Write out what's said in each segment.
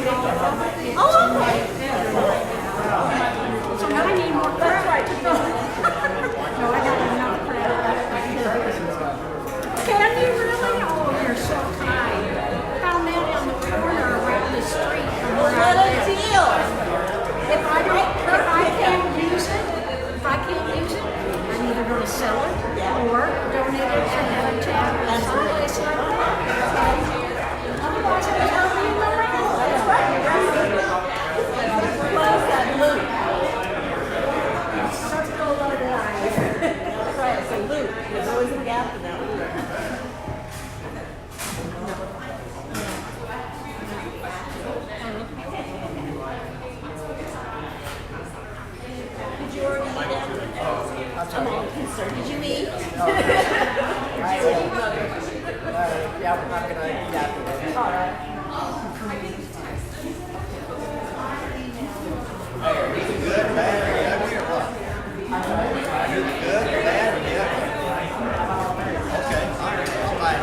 Oh, okay. So now I need more crab. No, I got enough crab. Can you really? Oh, you're so kind. Found that on the corner around the street from where I live. If I can't use it, I'm either going to sell it or donate it to Habitat or someplace like that. Otherwise, it's going to be in the land. That's right. Love that loop. Circle of life. That's right. It's a loop. There's always a gap in that loop. Did you already eat that? I'm sorry. Did you eat? Yeah, we're not going to eat afterwards. All right. Hey, are you good, bad, or ugly, or what? Are you good, bad, or ugly? Okay, all right, that's fine.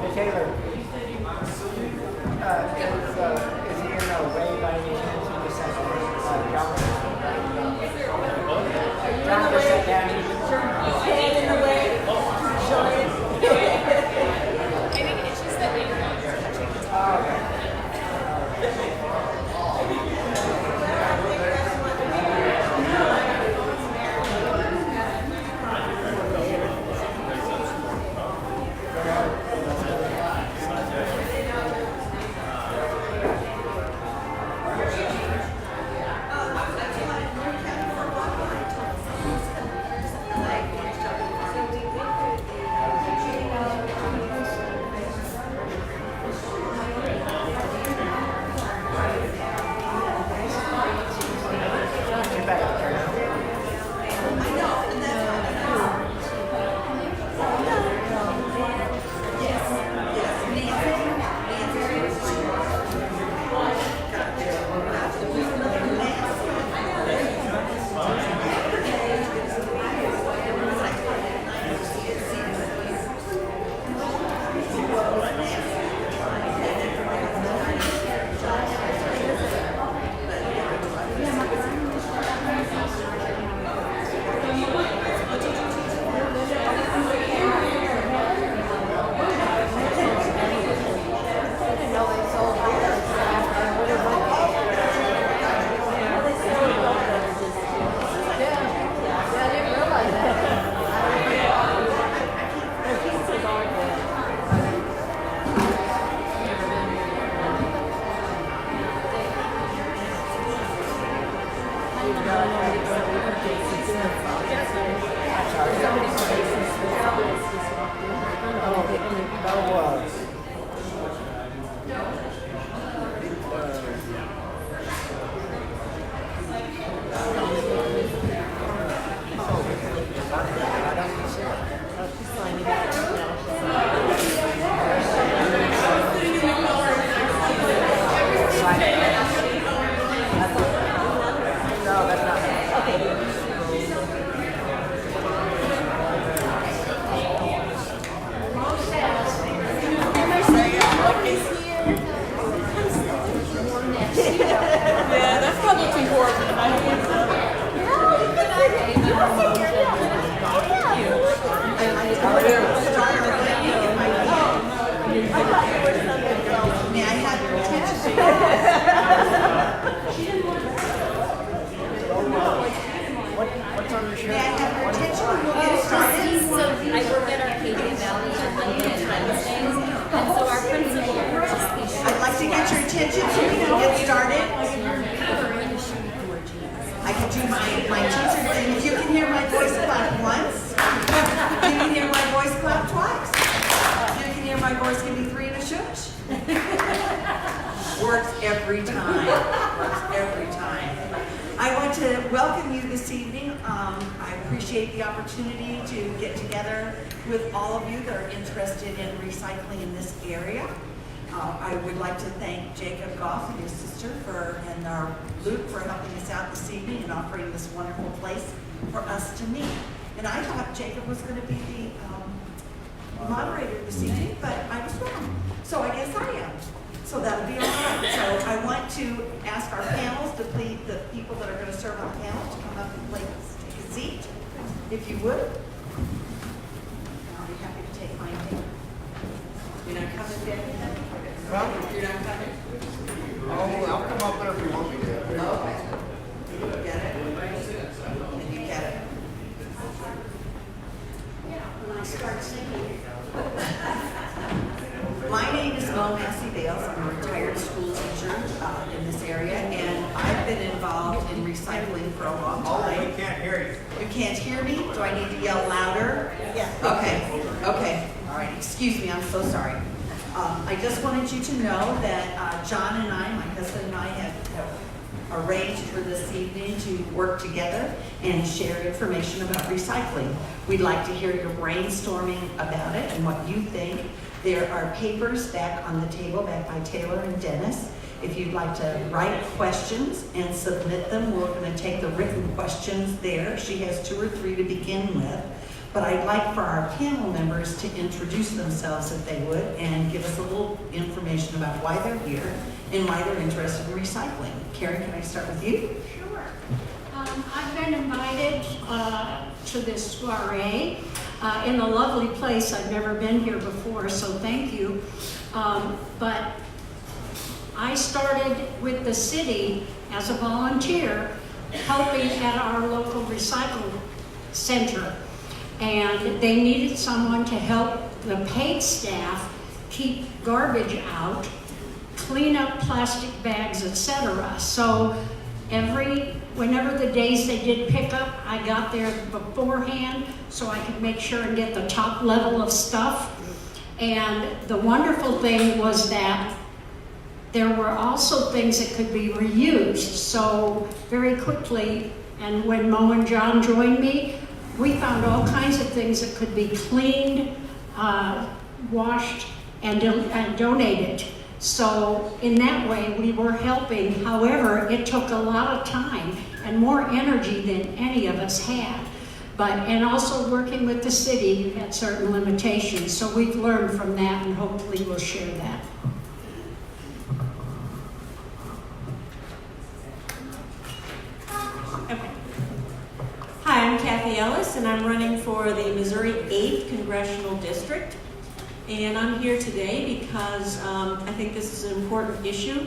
Hey, Taylor. Is he in the way by any chance? He just said, John. John just sat down. Stand in the way. Show it. Maybe it's just that we Oh, okay. With all of you that are interested in recycling in this area. I would like to thank Jacob Goff and his sister and our Luke for helping us out this evening and offering this wonderful place for us to meet. And I thought Jacob was going to be the moderator this evening, but I was wrong. So I guess I am. So that'll be all right. So I want to ask our panels, the people that are going to serve on the panel, to come up and take a seat, if you would. And I'll be happy to take mine down. You're not coming, Debbie? Well, You're not coming? oh, I'll come up there if you want me to. Okay. Get it? Can you get it? When I start singing. My name is Mo Massey Bales. I'm a retired school teacher in this area, and I've been involved in recycling for a long time. We can't hear you. You can't hear me? Do I need to yell louder? Yeah. Okay. All right. Excuse me. I'm so sorry. I just wanted you to know that John and I, my husband and I, have arranged for this evening to work together and share information about recycling. We'd like to hear your brainstorming about it and what you think. There are papers back on the table, back by Taylor and Dennis. If you'd like to write questions and submit them, we're going to take the written questions there. She has 2 or 3 to begin with. But I'd like for our panel members to introduce themselves, if they would, and give us a little information about why they're here and why they're interested in recycling. Karen, can I start with you? Sure. I've been invited to this soiree in a lovely place. I've never been here before, so thank you. But I started with the city as a volunteer, helping at our local recycle center. And they needed someone to help the paid staff keep garbage out, clean up plastic bags, etc. So whenever the days they did pick up, I got there beforehand so I could make sure and get the top level of stuff. And the wonderful thing was that there were also things that could be reused. So very quickly, and when Mo and John joined me, we found all kinds of things that could be cleaned, washed, and donated. So in that way, we were helping. However, it took a lot of time and more energy than any of us had. And also working with the city, you had certain limitations. So we've learned from that, and hopefully we'll share that. Okay. Hi, I'm Kathy Ellis, and I'm running for the Missouri 8th Congressional District. And I'm here today because I think this is an important issue.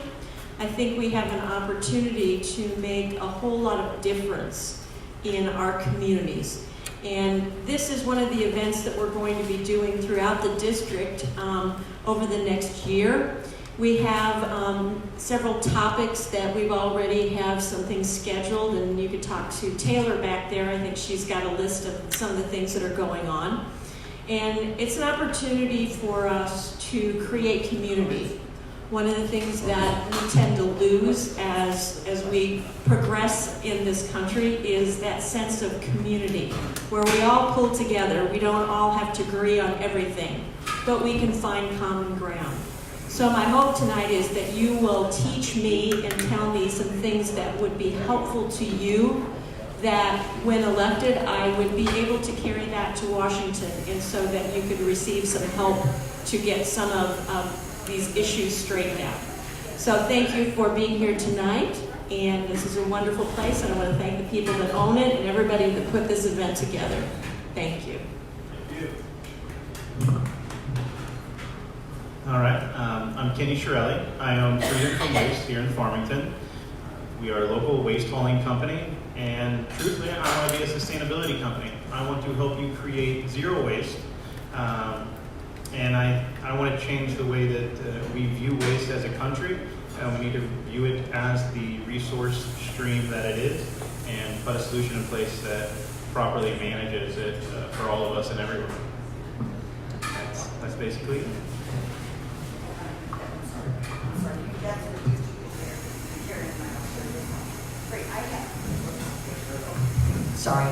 I think we have an opportunity to make a whole lot of difference in our communities. And this is one of the events that we're going to be doing throughout the district over the next year. We have several topics that we've already have some things scheduled, and you could talk to Taylor back there. I think she's got a list of some of the things that are going on. And it's an opportunity for us to create community. One of the things that we tend to lose as we progress in this country is that sense of community, where we all pull together. We don't all have to agree on everything, but we can find common ground. So my hope tonight is that you will teach me and tell me some things that would be helpful to you, that when elected, I would be able to carry that to Washington, and so that you could receive some help to get some of these issues straightened out. So thank you for being here tonight, and this is a wonderful place, and I want to thank the people that own it and everybody that put this event together. Thank you. Thank you. All right, I'm Kenny Shirelli. I own Freedom from Waste here in Farmington. We are a local waste hauling company, and truthfully, I want to be a sustainability company. I want to help you create zero waste, and I want to change the way that we view waste as a country. We need to view it as the resource stream that it is, and put a solution in place that properly manages it for all of us and everyone. That's basically it. Sorry.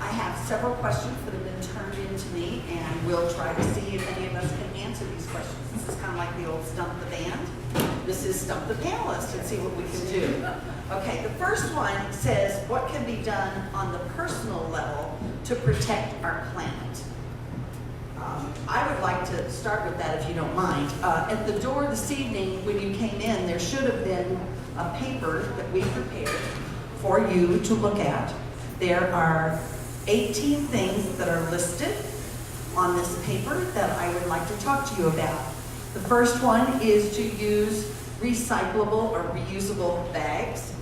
I have several questions that have been turned in to me, and we'll try to see if any of us can answer these questions. This is kind of like the old Stump the Band. This is Stump the Panelist, and see what we can do. Okay, the first one says, what can be done on the personal level to protect our planet? I would would like to start with that if you don't mind. At the door this evening, when you came in, there should have been a paper that we prepared for you to look at. There are 18 things that are listed on this paper that I would like to talk to you about. The first one is to use recyclable or reusable bags.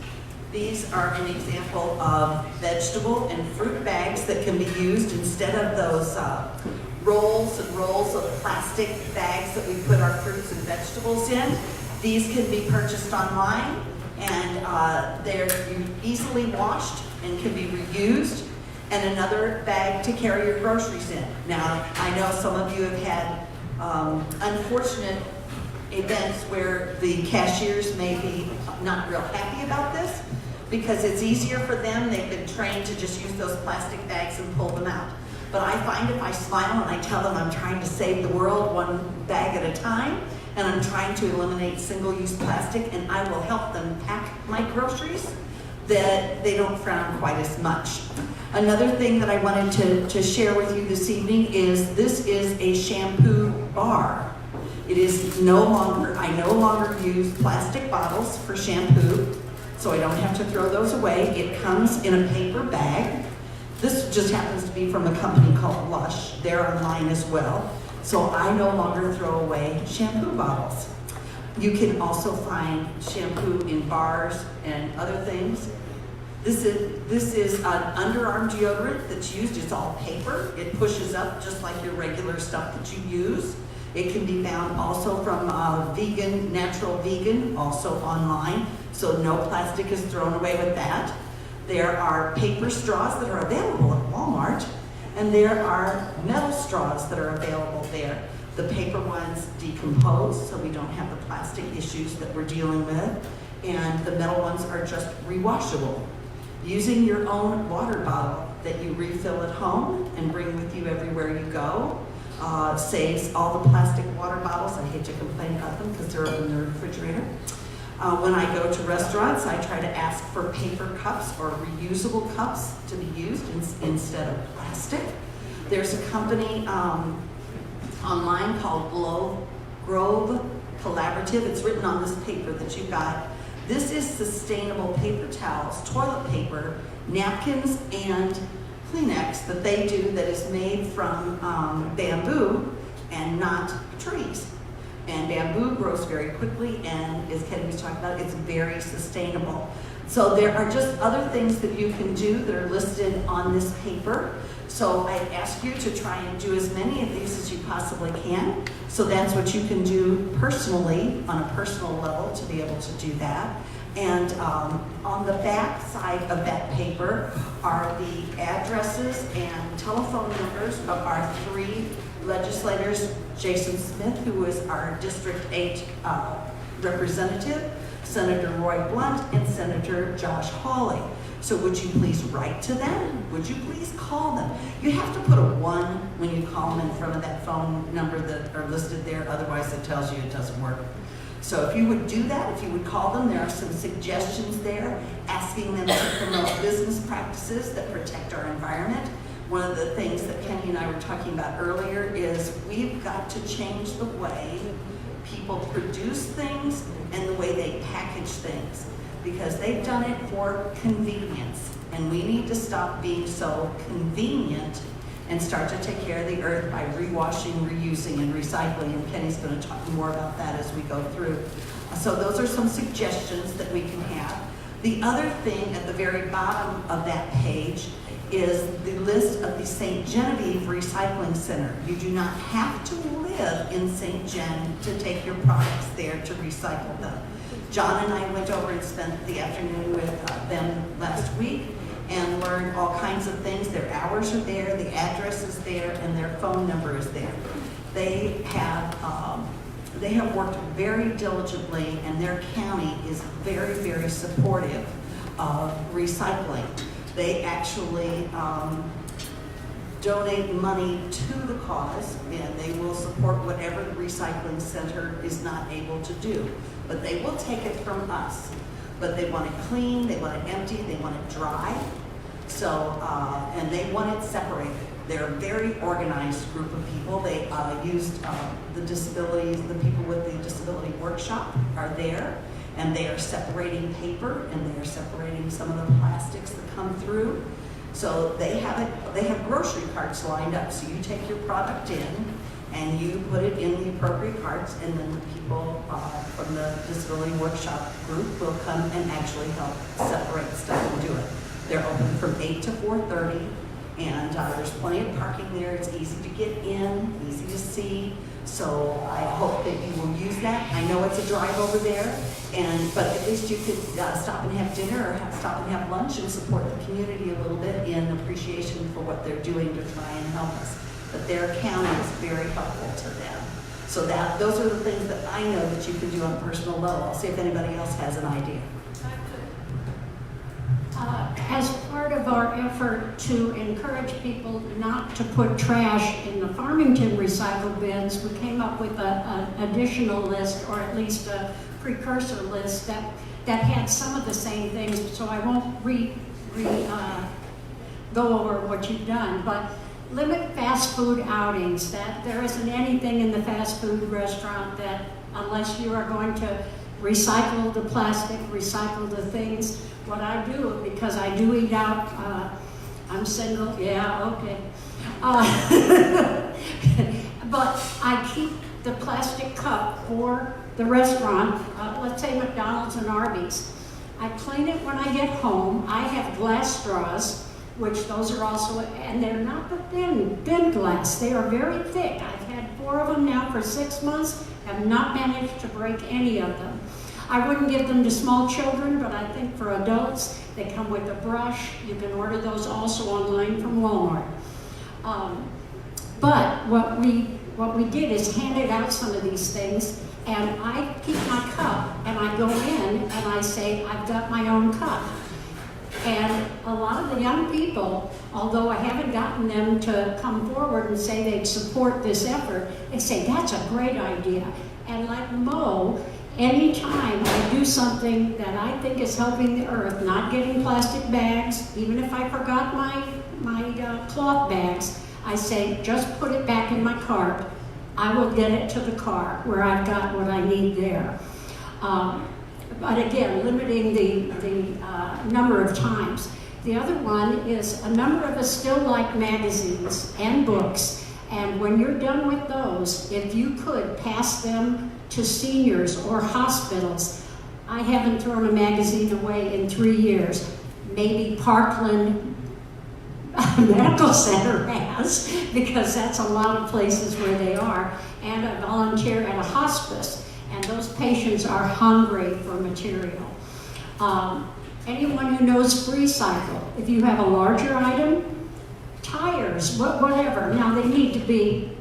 These are an example of vegetable and fruit bags that can be used instead of those rolls and rolls of plastic bags that we put our fruits and vegetables in. These can be purchased online, and they're easily washed and can be reused, and another bag to carry your groceries in. Now, I know some of you have had unfortunate events where the cashiers may be not real happy about this because it's easier for them. They've been trained to just use those plastic bags and pull them out. But I find if I smile and I tell them I'm trying to save the world one bag at a time, and I'm trying to eliminate single-use plastic, and I will help them pack my groceries, that they don't frown quite as much. Another thing that I wanted to share with you this evening is this is a shampoo bar. It is no longer, I no longer use plastic bottles for shampoo, so I don't have to throw those away. It comes in a paper bag. This just happens to be from a company called Lush. They're online as well. So I no longer throw away shampoo bottles. You can also find shampoo in bars and other things. This is an underarm deodorant that's used. It's all paper. It pushes up just like your regular stuff that you use. It can be found also from vegan, natural vegan, also online. So no plastic is thrown away with that. There are paper straws that are available at Walmart, and there are metal straws that are available there. The paper ones decompose, so we don't have the plastic issues that we're dealing with, and the metal ones are just rewashable. Using your own water bottle that you refill at home and bring with you everywhere you go saves all the plastic water bottles. I hate to complain about them because they're in the refrigerator. When I go to restaurants, I try to ask for paper cups or reusable cups to be used instead of plastic. There's a company online called Grove Collaborative. It's written on this paper that you got. This is sustainable paper towels, toilet paper, napkins, and Kleenex that they do that is made from bamboo and not trees. And bamboo grows very quickly, and as Kenny was talking about, it's very sustainable. So there are just other things that you can do that are listed on this paper. So I ask you to try and do as many of these as you possibly can. So that's what you can do personally, on a personal level, to be able to do that. And on the back side of that paper are the addresses and telephone numbers of our 3 legislators, Jason Smith, who is our District 8 representative, Senator Roy Blunt, and Senator Josh Hawley. So would you please write to them? Would you please call them? You have to put a 1 when you call them in front of that phone number that are listed there, otherwise it tells you it doesn't work. So if you would do that, if you would call them, there are some suggestions there, asking them to promote business practices that protect our environment. One of the things that Kenny and I were talking about earlier is we've got to change the way people produce things and the way they package things, because they've done it for convenience, and we need to stop being so convenient and start to take care of the earth by rewashing, reusing, and recycling, and Kenny's going to talk more about that as we go through. So those are some suggestions that we can have. The other thing at the very bottom of that page is the list of the St. Genevieve Recycling Center. You do not have to live in St. Gen to take your products there to recycle them. John and I went over and spent the afternoon with them last week and learned all kinds of things. Their hours are there, the address is there, and their phone number is there. They have worked very diligently, and their county is very, very supportive of recycling. They actually donate money to the cause, and they will support whatever the recycling center is not able to do. But they will take it from us. But they want it clean, they want it empty, they want it dry. So, and they want it separated. They're a very organized group of people. They used the people with the disability workshop are there, and they are separating paper, and they are separating some of the plastics that come through. So they have grocery carts lined up. So you take your product in, and you put it in the appropriate carts, and then the people from the disability workshop group will come and actually help separate stuff and do it. They're open from 8 to 4:30, and there's plenty of parking there. It's easy to get in, easy to see. So I hope that you will use that. I know it's a drive over there, but at least you could stop and have dinner or stop and have lunch and support the community a little bit in appreciation for what they're doing to try and help us. But their county is very helpful to them. So those are the things that I know that you can do on a personal level. I'll see if anybody else has an idea. As part of our effort to encourage people not to put trash in the Farmington recycle bins, we came up with an additional list, or at least a precursor list that had some of the same things. So I won't go over what you've done, but limit fast food outings. That there isn't anything in the fast food restaurant that, unless you are going to recycle the plastic, recycle the things. What I do, because I do eat out, I'm single, yeah, okay. But I keep the plastic cup for the restaurant, let's say McDonald's and Arby's. I clean it when I get home. I have glass straws, which those are also, and they're not the thin glass. They are very thick. I've had 4 of them now for 6 months, have not managed to break any of them. I wouldn't give them to small children, but I think for adults, they come with a brush. You can order those also online from Walmart. But what we did is handed out some of these things, and I keep my cup, and I go in, and I say, I've got my own cup. And a lot of the young people, although I haven't gotten them to come forward and say they'd support this effort, they say, that's a great idea. And like Mo, anytime I do something that I think is helping the earth, not getting plastic bags, even if I forgot my cloth bags, I say, just put it back in my cart. I will get it to the car where I've got what I need there. But again, limiting the number of times. The other one is a number of us still like magazines and books, and when you're done with those, if you could pass them to seniors or hospitals. I haven't thrown a magazine away in 3 years. Maybe Parkland Medical Center has, because that's a lot of places where they are, and I volunteer at a hospice, and those patients are hungry for material. Anyone who knows free cycle, if you have a larger item, tires, whatever. Now they need to be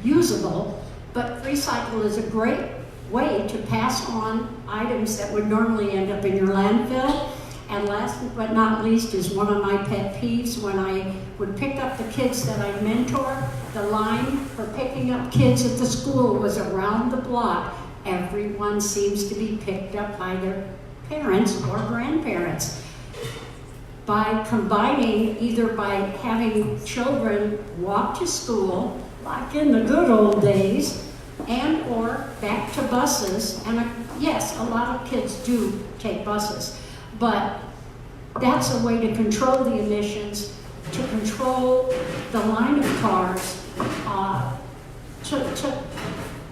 usable, but free cycle is a great way to pass on items that would normally end up in your landfill. And last but not least is one of my pet peeves. When I would pick up the kids that I mentor, the line for picking up kids at the school was around the block. Everyone seems to be picked up by their parents or grandparents. By combining, either by having children walk to school, like in the good old days, and or back to buses. And yes, a lot of kids do take buses, but that's a way to control the emissions, to control the line of cars, to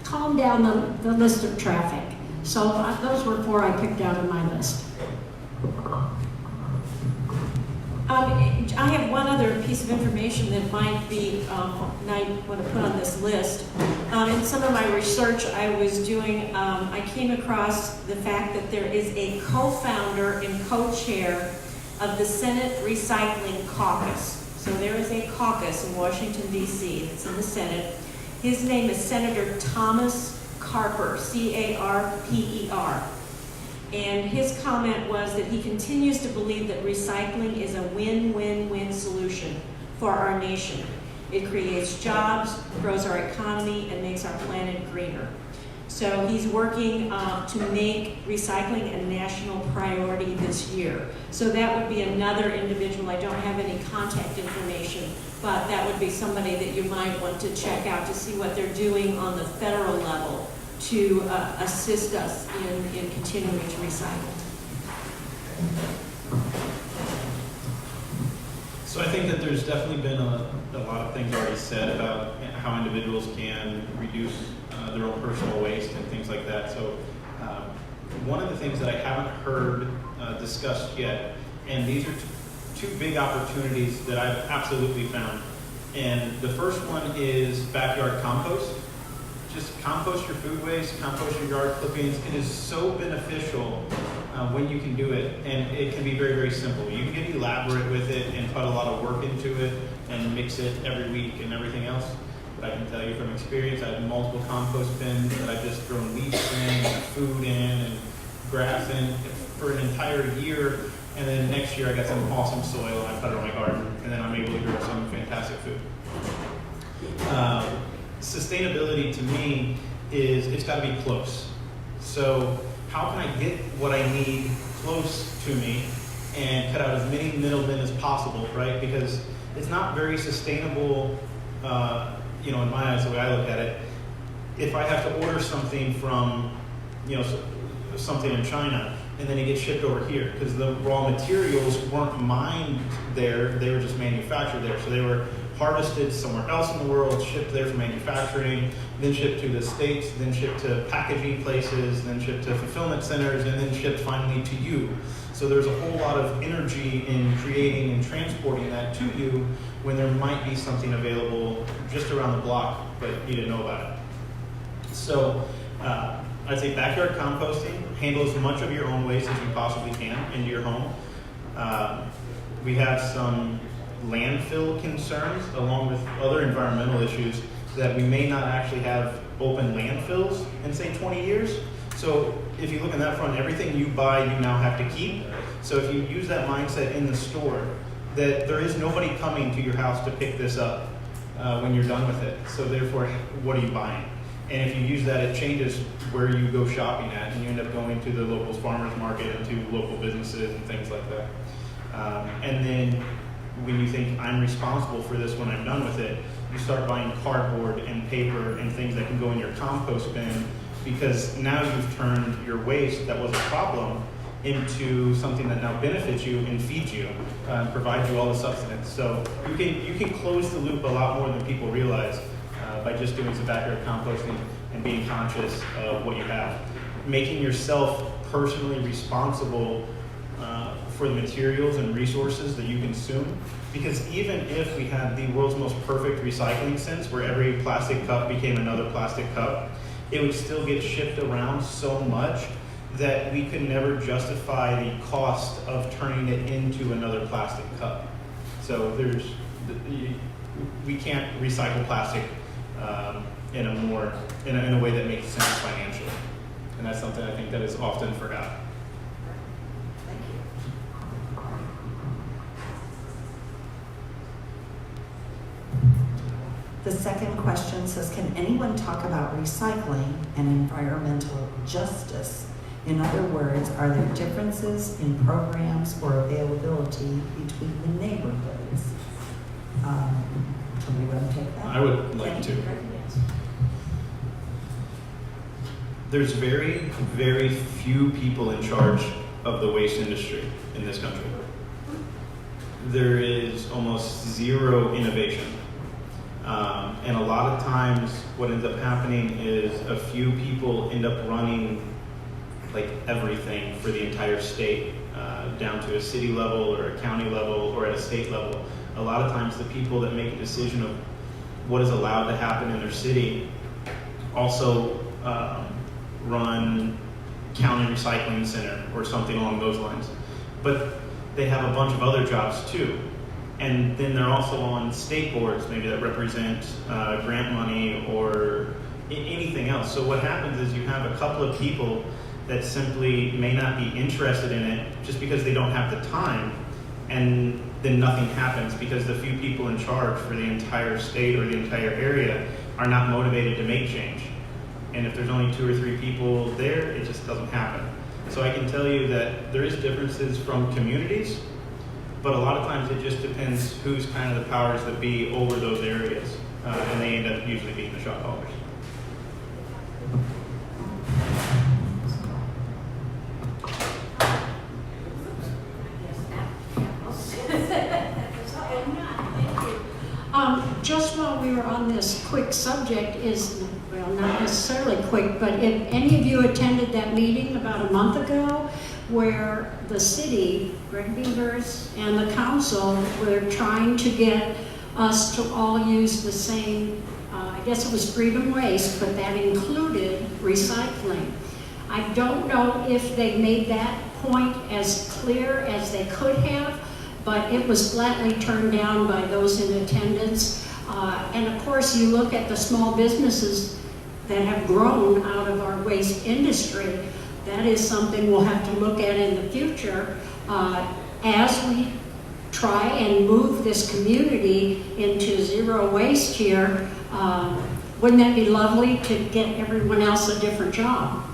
calm down the list of traffic. So those were 4 I picked out of my list. I have one other piece of information that might be, I want to put on this list. In some of my research I was doing, I came across the fact that there is a co-founder and co-chair of the Senate Recycling Caucus. So there is a caucus in Washington, D.C. that's in the Senate. His name is Senator Thomas Carper, C-A-R-P-E-R. And his comment was that he continues to believe that recycling is a win-win-win solution for our nation. It creates jobs, grows our economy, and makes our planet greener. So he's working to make recycling a national priority this year. So that would be another individual. I don't have any contact information, but that would be somebody that you might want to check out to see what they're doing on the federal level to assist us in continuing to recycle. So I think that there's definitely been a lot of things already said about how individuals can reduce their own personal waste and things like that. So one of the things that I haven't heard discussed yet, and these are two big opportunities that I've absolutely found. And the first one is backyard compost. Just compost your food waste, compost your yard clippings. It is so beneficial when you can do it, and it can be very, very simple. You can get elaborate with it and put a lot of work into it and mix it every week and everything else. But I can tell you from experience, I have multiple compost bins that I've just thrown leaves in, and food in, and grass in for an entire year. And then next year I got some awesome soil and I put it on my garden, and then I'm able to grow some fantastic food. Sustainability to me is it's got to be close. So how can I get what I need close to me and cut out as many middlemen as possible, right? Because it's not very sustainable, in my eyes, the way I look at it. If I have to order something from, something in China, and then it gets shipped over here, because the raw materials weren't mined there, they were just manufactured there. So they were harvested somewhere else in the world, shipped there for manufacturing, then shipped to the States, then shipped to packaging places, then shipped to fulfillment centers, and then shipped finally to you. So there's a whole lot of energy in creating and transporting that to you when there might be something available just around the block, but you didn't know about it. So I'd say backyard composting, handle as much of your own waste as you possibly can into your home. We have some landfill concerns along with other environmental issues that we may not actually have open landfills in say 20 years. So if you look on that front, everything you buy you now have to keep. So if you use that mindset in the store, that there is nobody coming to your house to pick this up when you're done with it. So therefore, what are you buying? And if you use that, it changes where you go shopping at, and you end up going to the local farmers market and to local businesses and things like that. And then when you think I'm responsible for this when I'm done with it, you start buying cardboard and paper and things that can go in your compost bin, because now you've turned your waste that was a problem into something that now benefits you and feeds you, provides you all the substance. So you can close the loop a lot more than people realize by just doing some backyard composting and being conscious of what you have. Making yourself personally responsible for the materials and resources that you consume. Because even if we had the world's most perfect recycling sense, where every plastic cup became another plastic cup, it would still get shipped around so much that we could never justify the cost of turning it into another plastic cup. So we can't recycle plastic in a way that makes sense financially. And that's something I think that is often forgotten. Thank you. The second question says, can anyone talk about recycling and environmental justice? In other words, are there differences in programs or availability between the neighborhoods? Somebody want to take that? I would like to. There's very, very few people in charge of the waste industry in this country. There is almost zero innovation. And a lot of times what ends up happening is a few people end up running like everything for the entire state, down to a city level or a county level or at a state level. A lot of times the people that make a decision of what is allowed to happen in their city also run county recycling center or something along those lines. But they have a bunch of other jobs too. And then they're also on state boards, maybe that represent grant money or anything else. So what happens is you have a couple of people that simply may not be interested in it just because they don't have the time, and then nothing happens because the few people in charge for the entire state or the entire area are not motivated to make change. And if there's only 2 or 3 people there, it just doesn't happen. So I can tell you that there is differences from communities, but a lot of times it just depends who's kind of the powers that be over those areas, and they end up usually being the shot callers. Just while we were on this quick subject is, well, not necessarily quick, but if any of you attended that meeting about a month ago where the city, Greg Beavers, and the council were trying to get us to all use the same, I guess it was Freedom Waste, but that included recycling. I don't know if they made that point as clear as they could have, but it was flatly turned down by those in attendance. And of course, you look at the small businesses that have grown out of our waste industry. That is something we'll have to look at in the future as we try and move this community into zero waste here. Wouldn't that be lovely to get everyone else a different job?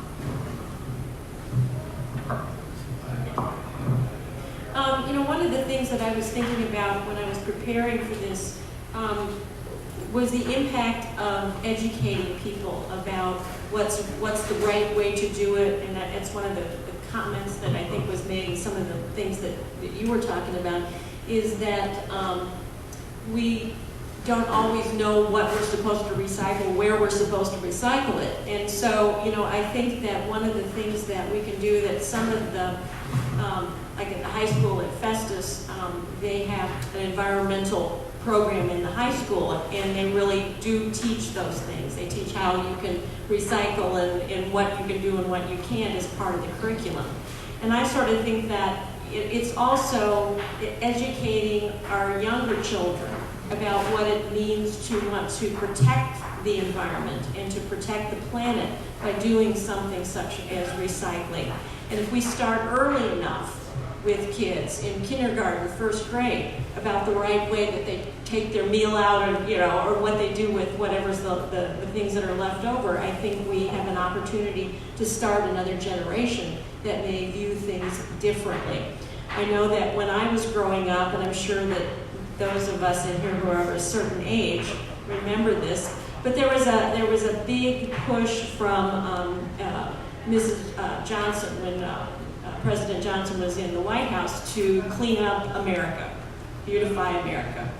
One of the things that I was thinking about when I was preparing for this was the impact of educating people about what's the right way to do it, and that's one of the comments that I think was made, and some of the things that you were talking about, is that we don't always know what we're supposed to recycle, where we're supposed to recycle it. And so, I think that one of the things that we can do, that some of the, like at the high school at Festus, they have an environmental program in the high school, and they really do teach those things. They teach how you can recycle and what you can do and what you can't as part of the curriculum. And I sort of think that it's also educating our younger children about what it means to want to protect the environment and to protect the planet by doing something such as recycling. And if we start early enough with kids in kindergarten, first grade, about the right way that they take their meal out, or what they do with whatever's the things that are left over, I think we have an opportunity to start another generation that may view things differently. I know that when I was growing up, and I'm sure that those of us in here who are of a certain age remember this, but there was a big push from Mrs. Johnson when President Johnson was in the White House to clean up America, beautify America.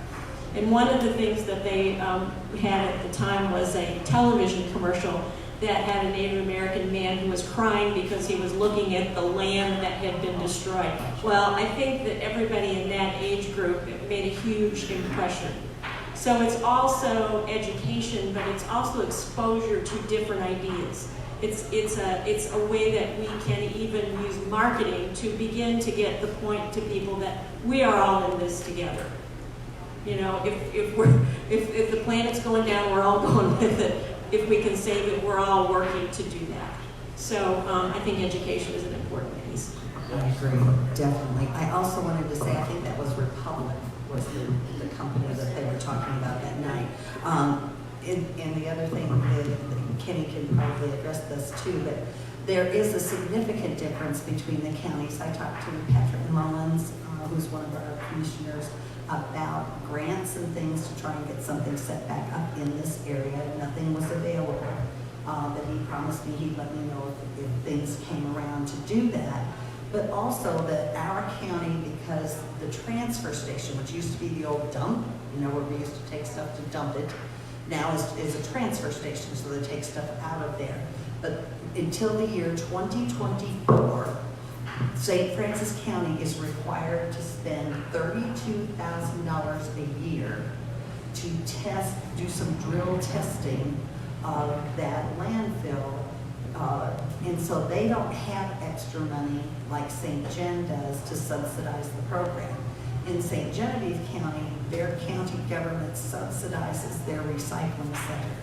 And one of the things that they had at the time was a television commercial that had a Native American man who was crying because he was looking at the land that had been destroyed. Well, I think that everybody in that age group made a huge impression. So it's also education, but it's also exposure to different ideas. It's a way that we can even use marketing to begin to get the point to people that we are all in this together. If the planet's going down, we're all going with it. If we can save it, we're all working to do that. So I think education is an important piece. I agree, definitely. I also wanted to say, I think that was Republic, was the company that they were talking about that night. And the other thing that Kenny can probably address this too, but there is a significant difference between the counties. I talked to Patrick Mullins, who's one of our commissioners, about grants and things to try and get something set back up in this area. Nothing was available, but he promised me he'd let me know if things came around to do that. But also that our county, because the transfer station, which used to be the old dump, where we used to take stuff to dump it, now is a transfer station, so they take stuff out of there. But until the year 2024, St. Francis County is required to spend $32,000 a year to do some drill testing of that landfill. And so they don't have extra money like St. Gen does to subsidize the program. In St. Genevieve County, their county government subsidizes their recycling center.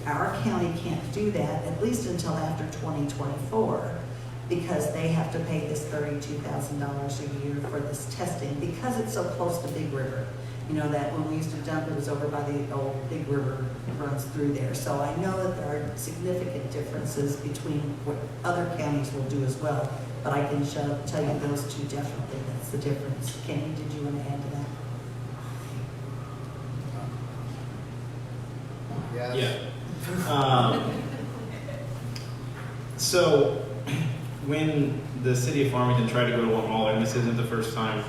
Our county can't do that, at least until after 2024, because they have to pay this $32,000 a year for this testing because it's so close to Big River. You know, that when we used to dump, it was over by the old big river that runs through there. So I know that there are significant differences between what other counties will do as well, but I can tell you those two definitely, that's the difference. Kenny, did you want to add to that? Yes. Yeah. So when the city of Farmington tried to go to one hauler, and this isn't the first time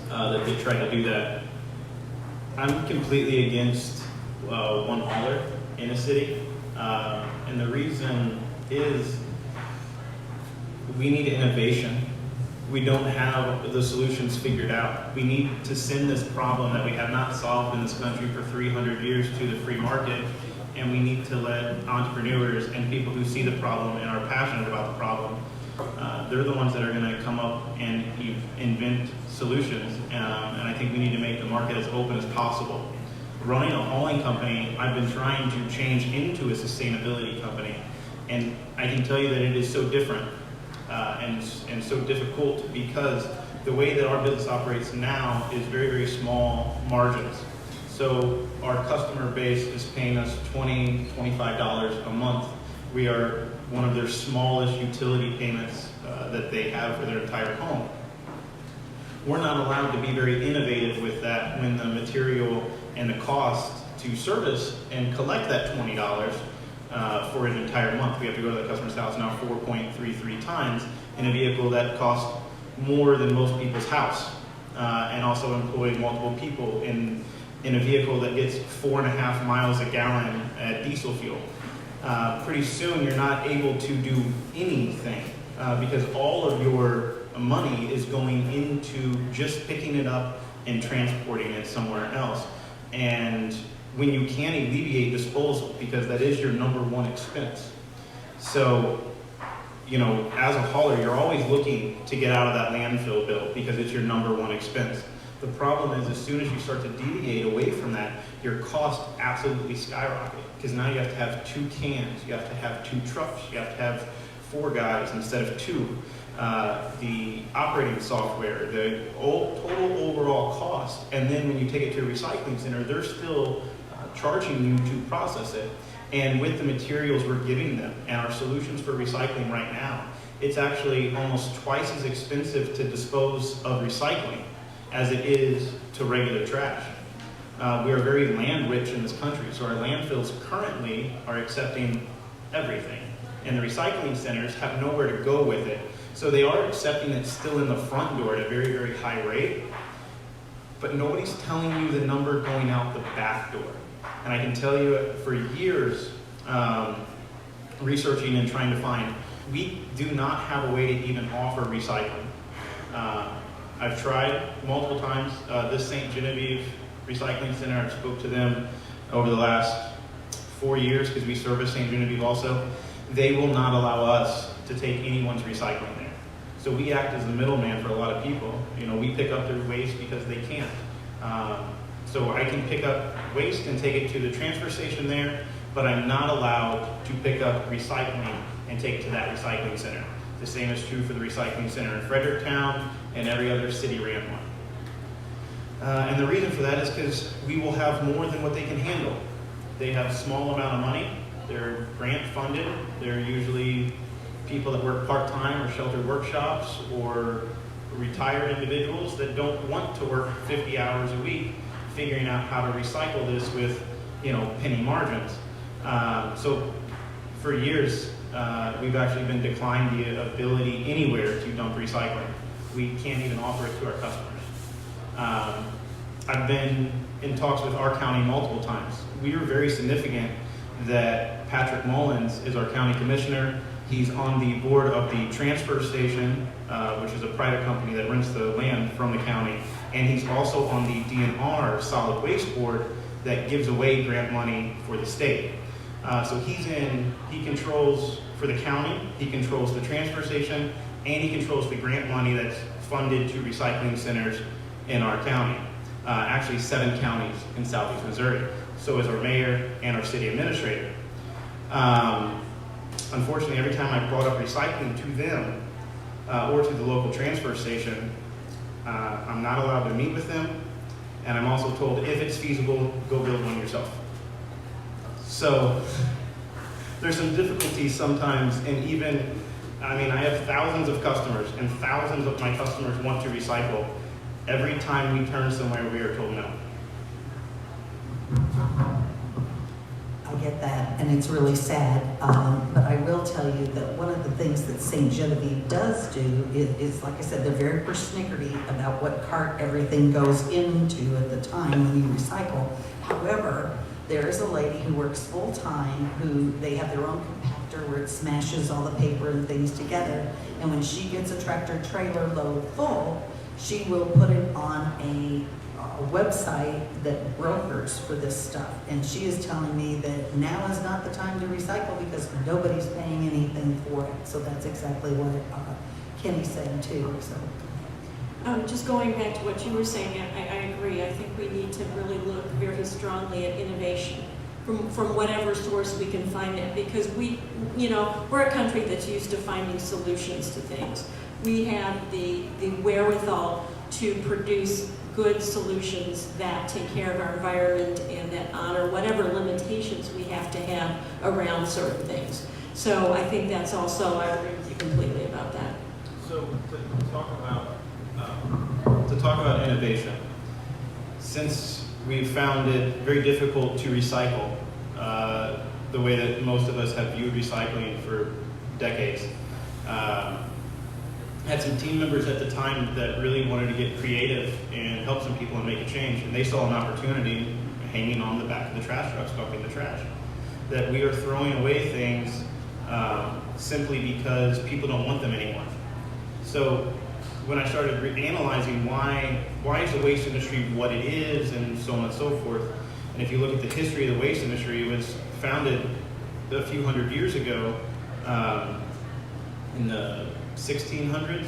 that they tried to do that, I'm completely against one hauler in a city. And the reason is we need innovation. We don't have the solutions figured out. We need to send this problem that we have not solved in this country for 300 years to the free market, and we need to let entrepreneurs and people who see the problem and are passionate about the problem, they're the ones that are going to come up and invent solutions, and I think we need to make the market as open as possible. Running a hauling company, I've been trying to change into a sustainability company, and I can tell you that it is so different and so difficult because the way that our business operates now is very, very small margins. So our customer base is paying us $20, $25 a month. We are one of their smallest utility payments that they have for their entire home. We're not allowed to be very innovative with that when the material and the cost to service and collect that $20 for an entire month. We have to go to the customer's house now 4.33 times in a vehicle that costs more than most people's house, and also employ multiple people in a vehicle that gets 4.5 miles a gallon at diesel fuel. Pretty soon you're not able to do anything because all of your money is going into just picking it up and transporting it somewhere else. And when you can alleviate disposal, because that is your number one expense. So, you know, as a hauler, you're always looking to get out of that landfill bill because it's your number one expense. The problem is as soon as you start to deviate away from that, your costs absolutely skyrocket because now you have to have 2 cans, you have to have 2 trucks, you have to have 4 guys instead of 2. The operating software, the total overall cost, and then when you take it to a recycling center, they're still charging you to process it. And with the materials we're giving them and our solutions for recycling right now, it's actually almost twice as expensive to dispose of recycling as it is to regular trash. We are very land rich in this country, so our landfills currently are accepting everything. And the recycling centers have nowhere to go with it. So they are accepting it still in the front door at a very, very high rate, but nobody's telling you the number going out the back door. And I can tell you for years, researching and trying to find, we do not have a way to even offer recycling. I've tried multiple times. This St. Genevieve Recycling Center, I've spoke to them over the last 4 years because we service St. Genevieve also. They will not allow us to take anyone's recycling there. So we act as the middleman for a lot of people. You know, we pick up their waste because they can't. So I can pick up waste and take it to the transfer station there, but I'm not allowed to pick up recycling and take it to that recycling center. The same is true for the recycling center in Fredericktown and every other city-ran one. And the reason for that is because we will have more than what they can handle. They have a small amount of money. They're grant funded. They're usually people that work part-time or sheltered workshops or retired individuals that don't want to work 50 hours a week figuring out how to recycle this with, you know, penny margins. So for years, we've actually been declined the ability anywhere to dump recycling. We can't even offer it to our customers. I've been in talks with our county multiple times. We are very significant that Patrick Mullins is our county commissioner. He's on the board of the transfer station, which is a private company that rents the land from the county. And he's also on the DNR solid waste board that gives away grant money for the state. So he controls for the county, he controls the transfer station, and he controls the grant money that's funded to recycling centers in our county. Actually 7 counties in southeast Missouri. So is our mayor and our city administrator. Unfortunately, every time I brought up recycling to them or to the local transfer station, I'm not allowed to meet with them. And I'm also told if it's feasible, go build one yourself. So there's some difficulties sometimes, and even, I mean, I have thousands of customers, and thousands of my customers want to recycle. Every time we turn somewhere, we are told no. I get that, and it's really sad, but I will tell you that one of the things that St. Genevieve does do is, like I said, they're very persnickety about what cart everything goes into at the time when you recycle. However, there is a lady who works full-time who they have their own compactor where it smashes all the paper and things together, and when she gets a tractor trailer load full, she will put it on a website that brokers for this stuff, and she is telling me that now is not the time to recycle because nobody's paying anything for it. So that's exactly what Kenny said too. So just going back to what you were saying, I agree. I think we need to really look very strongly at innovation from whatever source we can find it, because we're a country that's used to finding solutions to things. We have the wherewithal to produce good solutions that take care of our environment and that honor whatever limitations we have to have around certain things. So I think that's also, I agree with you completely about that. So to talk about innovation, since we've found it very difficult to recycle, the way that most of us have viewed recycling for decades, had some team members at the time that really wanted to get creative and help some people and make a change, and they saw an opportunity hanging on the back of the trash trucks, dumping the trash, that we are throwing away things simply because people don't want them anymore. So when I started analyzing why is the waste industry what it is and so on and so forth, and if you look at the history of the waste industry, it was founded a few hundred years ago in the 1600s,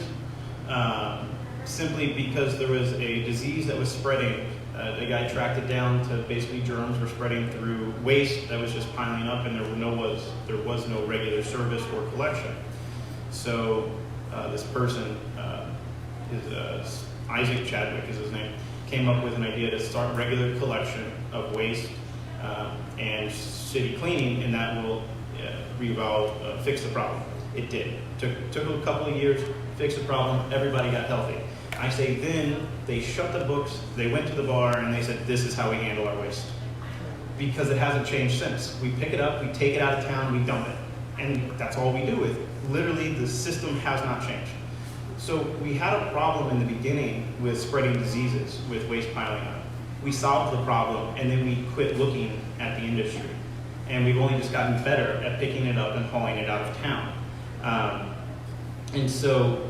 simply because there was a disease that was spreading. The guy tracked it down to basically germs were spreading through waste that was just piling up, and there was no regular service or collection. So this person, Isaac Chadwick is his name, came up with an idea to start regular collection of waste and city cleaning, and that will fix the problem. It did. Took a couple of years, fixed the problem, everybody got healthy. I say then, they shut the books, they went to the bar, and they said, this is how we handle our waste. Because it hasn't changed since. We pick it up, we take it out of town, we dump it. And that's all we do with it. Literally, the system has not changed. So we had a problem in the beginning with spreading diseases, with waste piling up. We solved the problem, and then we quit looking at the industry. And we've only just gotten better at picking it up and hauling it out of town. And so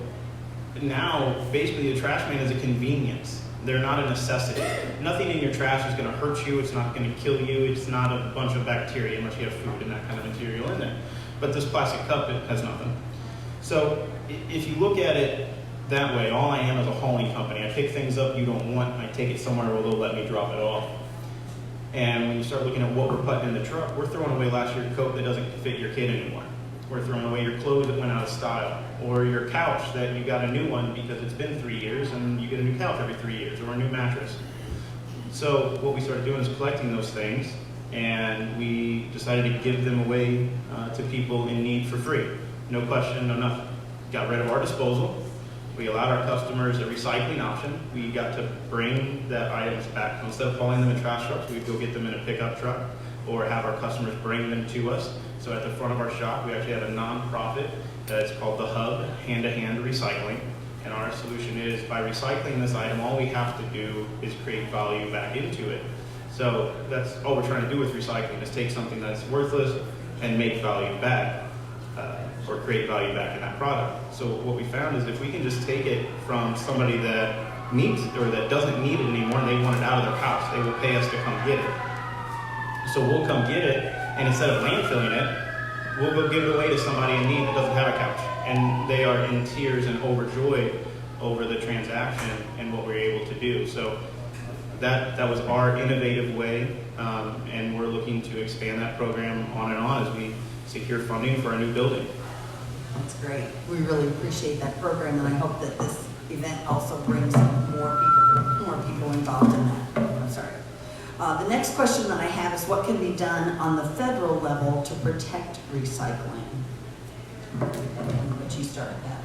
now, basically, the trash man is a convenience. They're not a necessity. Nothing in your trash is going to hurt you. It's not going to kill you. It's not a bunch of bacteria unless you have food and that kind of material in there. But this plastic cup, it has nothing. So if you look at it that way, all I am is a hauling company. I pick things up you don't want. I take it somewhere where they'll let me drop it off. And when you start looking at what we're putting in the truck, we're throwing away last year's coat that doesn't fit your kid anymore. We're throwing away your clothes that went out of style, or your couch that you got a new one because it's been 3 years and you get a new couch every 3 years, or a new mattress. So what we started doing is collecting those things, and we decided to give them away to people in need for free. No question, no nothing. Got rid of our disposal. We allowed our customers a recycling option. We got to bring the items back. Instead of hauling them in trash trucks, we'd go get them in a pickup truck or have our customers bring them to us. So at the front of our shop, we actually have a nonprofit that's called The Hub, hand-to-hand recycling. And our solution is, by recycling this item, all we have to do is create value back into it. So that's all we're trying to do with recycling, is take something that's worthless and make value back, or create value back in that product. So what we found is if we can just take it from somebody that needs it or that doesn't need it anymore and they want it out of their house, they will pay us to come get it. So we'll come get it, and instead of landfilling it, we'll go give it away to somebody in need that doesn't have a couch. And they are in tears and overjoyed over the transaction and what we're able to do. So that was our innovative way, and we're looking to expand that program on and on as we secure funding for a new building. That's great. We really appreciate that program, and I hope that this event also brings more people more people involved in that. I'm sorry. The next question that I have is what can be done on the federal level to protect recycling? Would you start with that?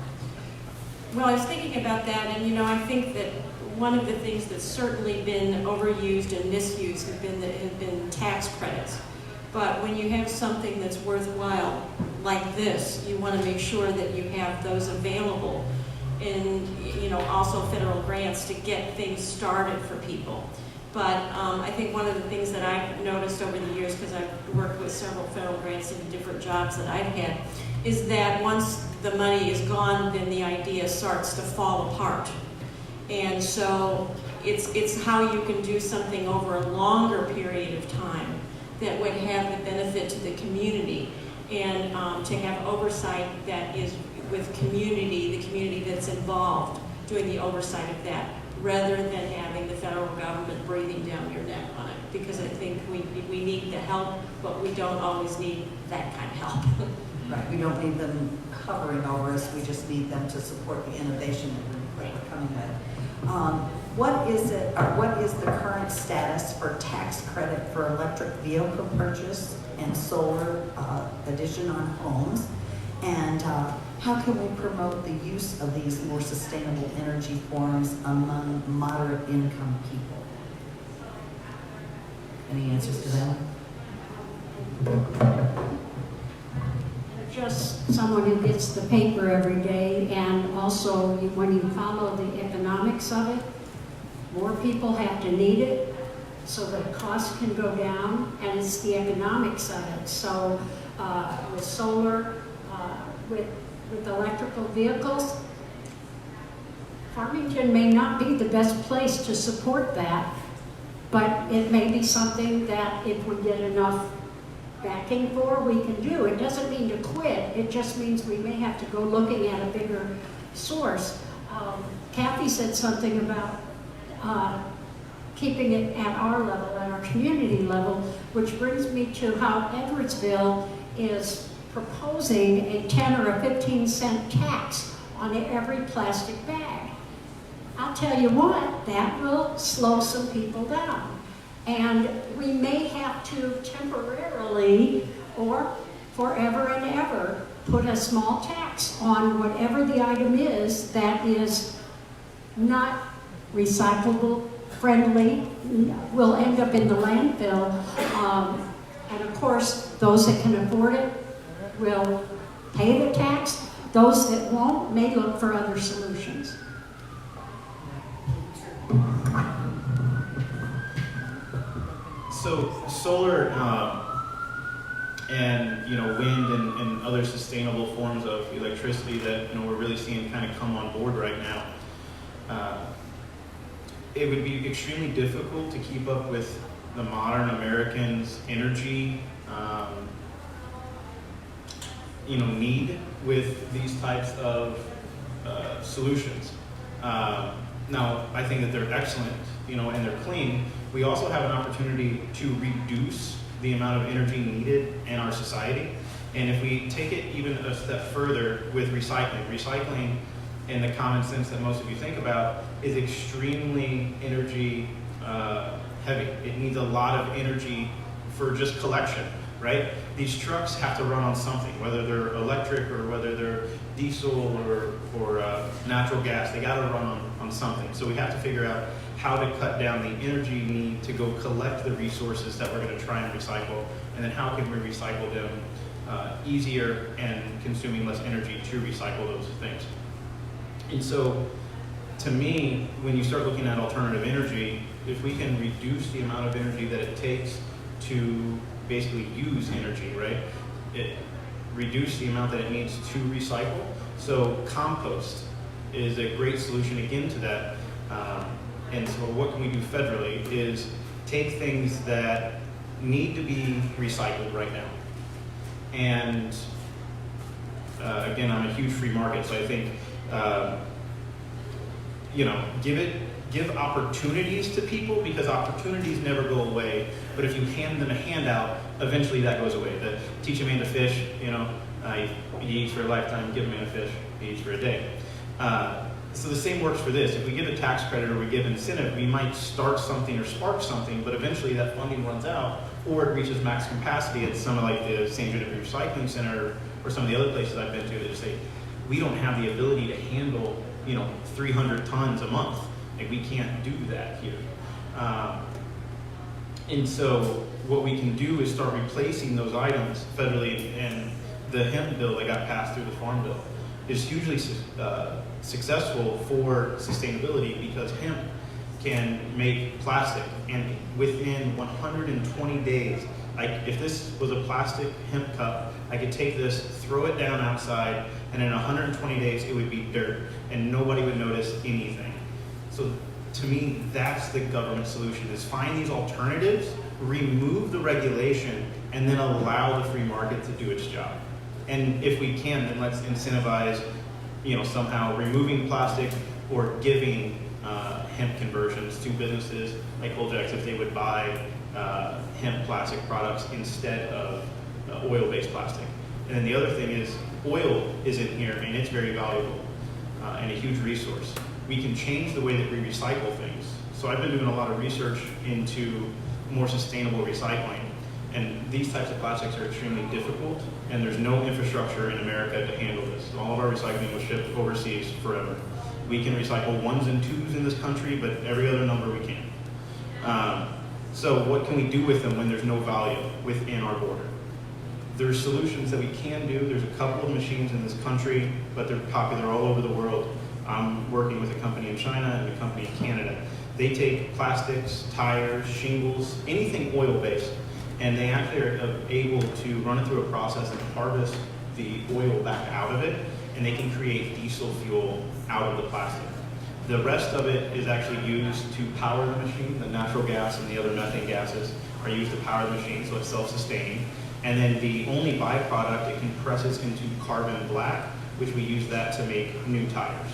Well, I was thinking about that, and you know, I think that one of the things that's certainly been overused and misused have been tax credits. But when you have something that's worthwhile like this, you want to make sure that you have those available, and you know, also federal grants to get things started for people. But I think one of the things that I've noticed over the years, because I've worked with several federal grants in different jobs that I've had, is that once the money is gone, then the idea starts to fall apart. And so it's how you can do something over a longer period of time that would have the benefit to the community, and to have oversight that is with community, the community that's involved doing the oversight of that, rather than having the federal government breathing down your neck on it. Because I think we need the help, but we don't always need that kind of help. Right, we don't need them hovering over us, we just need them to support the innovation that we're coming with. What is the current status for tax credit for electric vehicle purchase and solar addition on homes? And how can we promote the use of these more sustainable energy forms among moderate income people? Any answers to that? Just someone who gets the paper every day, and also when you follow the economics of it, more people have to need it so that costs can go down, and it's the economics of it. So with solar, with electrical vehicles, Farmington may not be the best place to support that, but it may be something that if we get enough backing for, we can do. It doesn't mean to quit, it just means we may have to go looking at a bigger source. Kathy said something about keeping it at our level, at our community level, which brings me to how Edwardsville is proposing a 10 or a 15-cent tax on every plastic bag. I'll tell you what, that will slow some people down. And we may have to temporarily or forever and ever put a small tax on whatever the item is that is not recyclable, friendly, will end up in the landfill. And of course, those that can afford it will pay the tax. Those that won't may look for other solutions. So solar and wind and other sustainable forms of electricity that we're really seeing kind of come on board right now. It would be extremely difficult to keep up with the modern American's energy need with these types of solutions. Now, I think that they're excellent, and they're clean. We also have an opportunity to reduce the amount of energy needed in our society. And if we take it even a step further with recycling in the common sense that most of you think about is extremely energy heavy. It needs a lot of energy for just collection, right? These trucks have to run on something, whether they're electric or whether they're diesel or natural gas. They got to run on something. So we have to figure out how to cut down the energy need to go collect the resources that we're going to try and recycle, and then how can we recycle them easier and consuming less energy to recycle those things. And so, to me, when you start looking at alternative energy, if we can reduce the amount of energy that it takes to basically use energy, right? It reduce the amount that it needs to recycle. So compost is a great solution again to that. And so what can we do federally is take things that need to be recycled right now. And again, I'm a huge free market, so I think give opportunities to people, because opportunities never go away. But if you hand them a handout, eventually that goes away. Teach a man to fish, he eats for a lifetime. Give a man a fish, he eats for a day. So the same works for this. If we give a tax credit or we give an incentive, we might start something or spark something, but eventually that funding runs out or it reaches max capacity at some of like the St. Genevieve Recycling Center or some of the other places I've been to that say, we don't have the ability to handle, 300 tons a month. Like we can't do that here. And so what we can do is start replacing those items federally, and the hemp bill that got passed through the Farm Bill is hugely successful for sustainability because hemp can make plastic, and within 120 days, if this was a plastic hemp cup, I could take this, throw it down outside, and in 120 days it would be dirt, and nobody would notice anything. So to me, that's the government solution, is find these alternatives, remove the regulation, and then allow the free market to do its job. And if we can, then let's incentivize, somehow removing plastic or giving hemp conversions to businesses like Coljax if they would buy hemp plastic products instead of oil-based plastic. And then the other thing is oil is in here, and it's very valuable and a huge resource. We can change the way that we recycle things. So I've been doing a lot of research into more sustainable recycling. And these types of plastics are extremely difficult, and there's no infrastructure in America to handle this. All of our recycling was shipped overseas forever. We can recycle 1s and 2s in this country, but every other number we can't. So what can we do with them when there's no value within our border? There's solutions that we can do. There's a couple of machines in this country, but they're popular all over the world. I'm working with a company in China and a company in Canada. They take plastics, tires, shingles, anything oil-based, and they actually are able to run it through a process and harvest the oil back out of it, and they can create diesel fuel out of the plastic. The rest of it is actually used to power the machine. The natural gas and the other methane gases are used to power the machine, so it's self-sustaining. And then the only byproduct, it compresses into carbon black, which we use that to make new tires.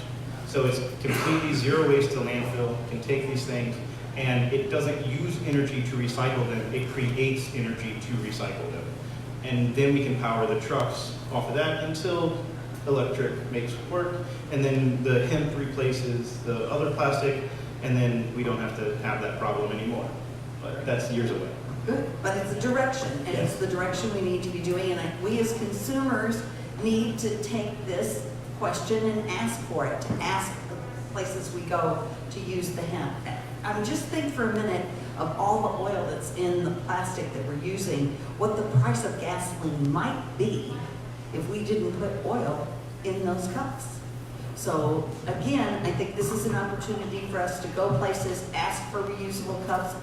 So it's completely zero waste to landfill, can take these things, and it doesn't use energy to recycle them, it creates energy to recycle them. And then we can power the trucks off of that until electric makes it work, and then the hemp replaces the other plastic, and then we don't have to have that problem anymore. But that's years away. Good, but it's a direction, and Yes. it's the direction we need to be doing, and we as consumers need to take this question and ask for it, to ask the places we go to use the hemp. Just think for a minute of all the oil that's in the plastic that we're using, what the price of gasoline might be if we didn't put oil in those cups. So again, I think this is an opportunity for us to go places, ask for reusable cups,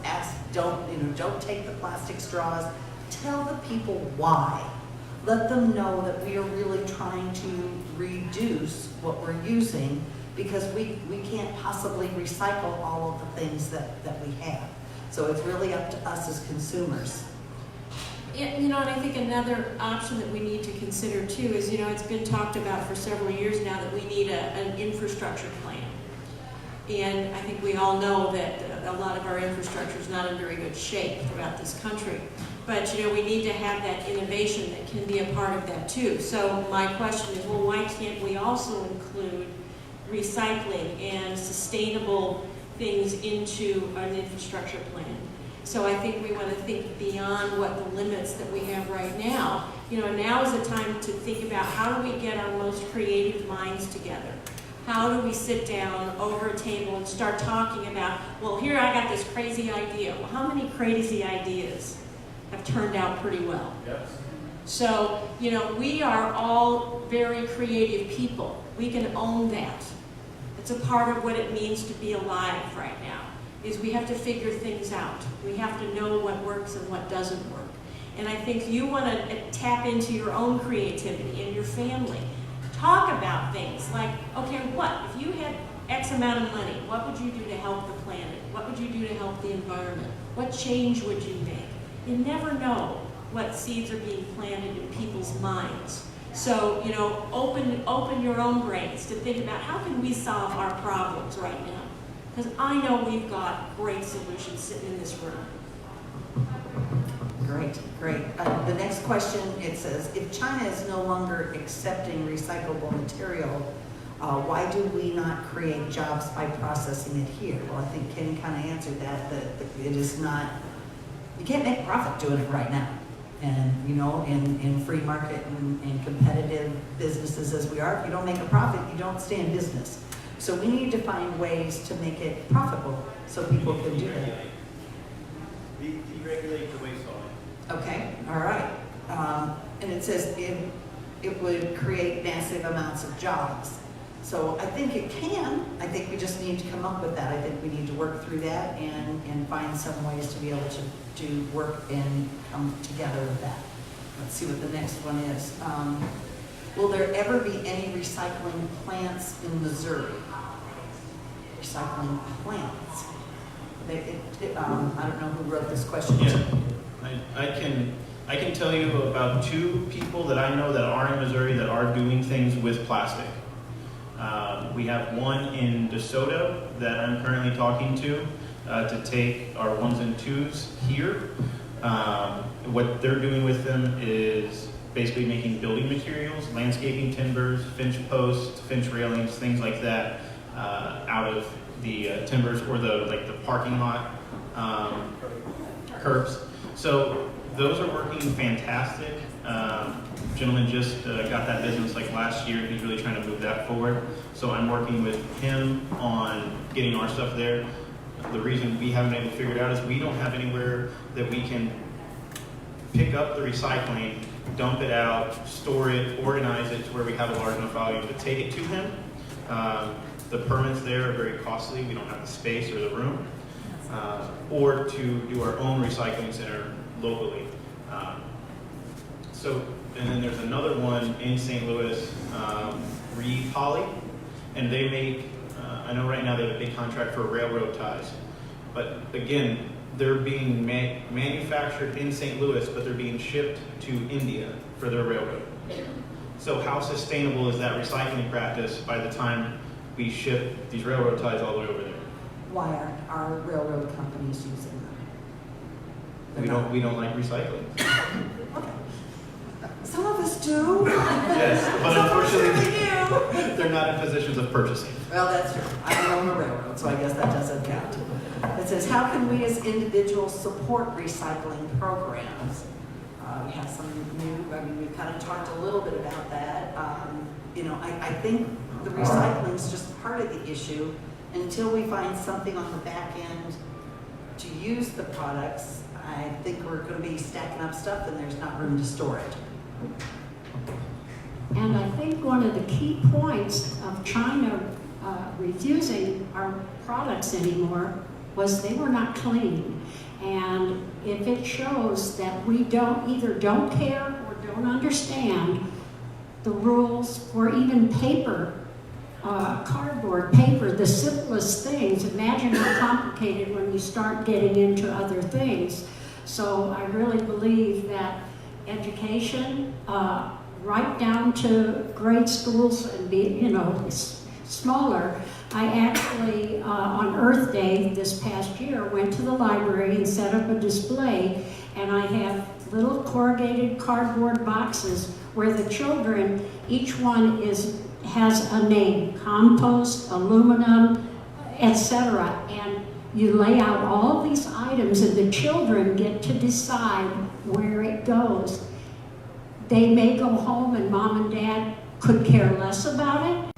don't take the plastic straws. Tell the people why. Let them know that we are really trying to reduce what we're using, because we can't possibly recycle all of the things that we have. So it's really up to us as consumers. Yeah, and I think another option that we need to consider too is, it's been talked about for several years now that we need an infrastructure plan. And I think we all know that a lot of our infrastructure is not in very good shape throughout this country. But, we need to have that innovation that can be a part of that too. So my question is, well, why can't we also include recycling and sustainable things into an infrastructure plan? So I think we want to think beyond what the limits that we have right now. Now is the time to think about how do we get our most creative minds together? How do we sit down over a table and start talking about, well, here I got this crazy idea. Well, how many crazy ideas have turned out pretty well? Yes. So, we are all very creative people. We can own that. It's a part of what it means to be alive right now, is we have to figure things out. We have to know what works and what doesn't work. And I think you want to tap into your own creativity and your family. Talk about things like, okay, if you had X amount of money, what would you do to help the planet? What would you do to help the environment? What change would you make? You never know what seeds are being planted in people's minds. So, open your own brains to think about how can we solve our problems right now? Because I know we've got great solutions sitting in this room. Great. The next question, it says, if China is no longer accepting recyclable material, Why do we not create jobs by processing it here? Well, I think Kenny kind of answered that it is not, you can't make profit doing it right now. And, you know, in free market and competitive businesses as we are, if you don't make a profit, you don't stay in business. So we need to find ways to make it profitable so people can do that. Deregulate the waste hauling. Okay, all right. And it says it would create massive amounts of jobs. So I think it can. I think we just need to come up with that. I think we need to work through that and find some ways to be able to work and come together with that. Let's see what the next one is. Will there ever be any recycling plants in Missouri? Recycling plants. I don't know who wrote this question. Yeah, I can tell you about 2 people that I know that are in Missouri that are doing things with plastic. We have one in DeSoto that I'm currently talking to take our 1s and 2s here. What they're doing with them is basically making building materials, landscaping timbers, fence posts, fence railings, things like that, out of the timbers or the parking lot curbs. So those are working fantastic. Gentleman just got that business like last year. He's really trying to move that forward. So I'm working with him on getting our stuff there. The reason we haven't been able to figure it out is we don't have anywhere that we can pick up the recycling, dump it out, store it, organize it to where we have a large enough volume to take it to him. The permits there are very costly. We don't have the space or the room. Or to do our own recycling center locally. And then there's another one in St. Louis, Reed Poly, and they make, I know right now they have a big contract for railroad ties, but again, they're being manufactured in St. Louis, but they're being shipped to India for their railroad. So how sustainable is that recycling practice by the time we ship these railroad ties all the way over there? Why aren't our railroad companies using them? We don't like recycling. Okay. Some of us do. Yes, but Some of us unfortunately, really do. they're not in positions of purchasing. Well, that's true. I don't own a railroad, so I guess that doesn't count. It says, how can we as individuals support recycling programs? We have some new, we kind of talked a little bit about that. I think the recycling is just part of the issue. Until we find something on the back end to use the products, I think we're going to be stacking up stuff and there's not room to store it. And I think one of the key points of China refusing our products anymore was they were not clean. And if it shows that we either don't care or don't understand the rules for even paper, cardboard, paper, the simplest things, imagine how complicated when you start getting into other things. So I really believe that education, right down to grade schools and smaller. I actually, on Earth Day this past year, went to the library and set up a display, and I have little corrugated cardboard boxes where the children, each one has a name, compost, aluminum, etc. And you lay out all these items and the children get to decide where it goes. They may go home and mom and dad could care less about it.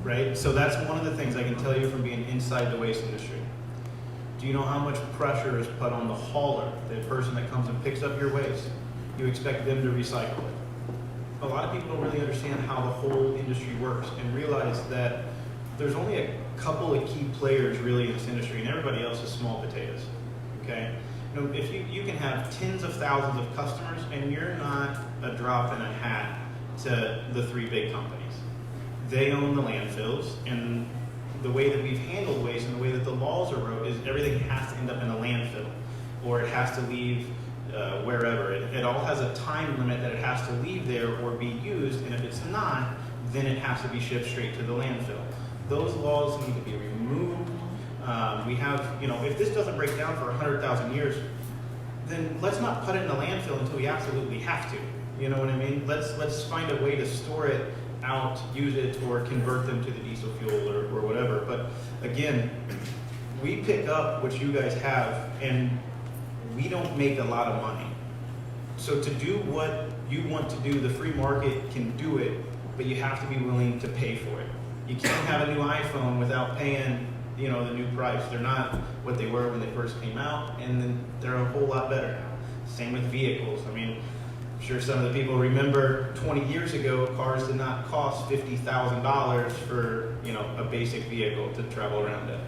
Right? So that's one of the things I can tell you from being inside the waste industry. Do you know how much pressure is put on the hauler, the person that comes and picks up your waste? You expect them to recycle it. A lot of people don't really understand how the whole industry works and realize that there's only a couple of key players really in this industry and everybody else is small potatoes, okay? If you can have tens of thousands of customers and you're not a drop in a hat to the 3 big companies. They own the landfills, and the way that we've handled waste and the way that the laws are wrote is everything has to end up in a landfill or it has to leave wherever. It all has a time limit that it has to leave there or be used, and if it's not, then it has to be shipped straight to the landfill. Those laws need to be removed. We have, if this doesn't break down for 100,000 years, then let's not put it in the landfill until we absolutely have to. You know what I mean? Let's find a way to store it out, use it, or convert them to the diesel fuel or whatever. But again, we pick up what you guys have, and we don't make a lot of money. So to do what you want to do, the free market can do it, but you have to be willing to pay for it. You can't have a new iPhone without paying, the new price. They're not what they were when they first came out, and then they're a whole lot better now. Same with vehicles. I mean, I'm sure some of the people remember 20 years ago, cars did not cost $50,000 for, a basic vehicle to travel around in.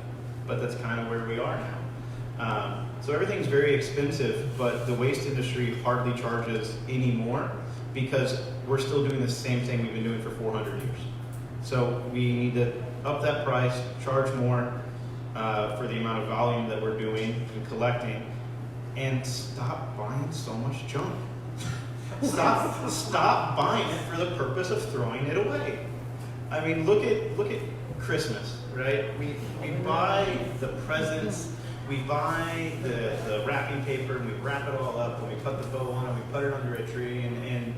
But that's kind of where we are now. So everything's very expensive, but the waste industry hardly charges any more because we're still doing the same thing we've been doing for 400 years. So we need to up that price, charge more for the amount of volume that we're doing and collecting, and stop buying so much junk. Stop buying it for the purpose of throwing it away. I mean, look at Christmas, right? We buy the presents, we buy the wrapping paper, and we wrap it all up, and we put the bow on it, we put it under a tree, and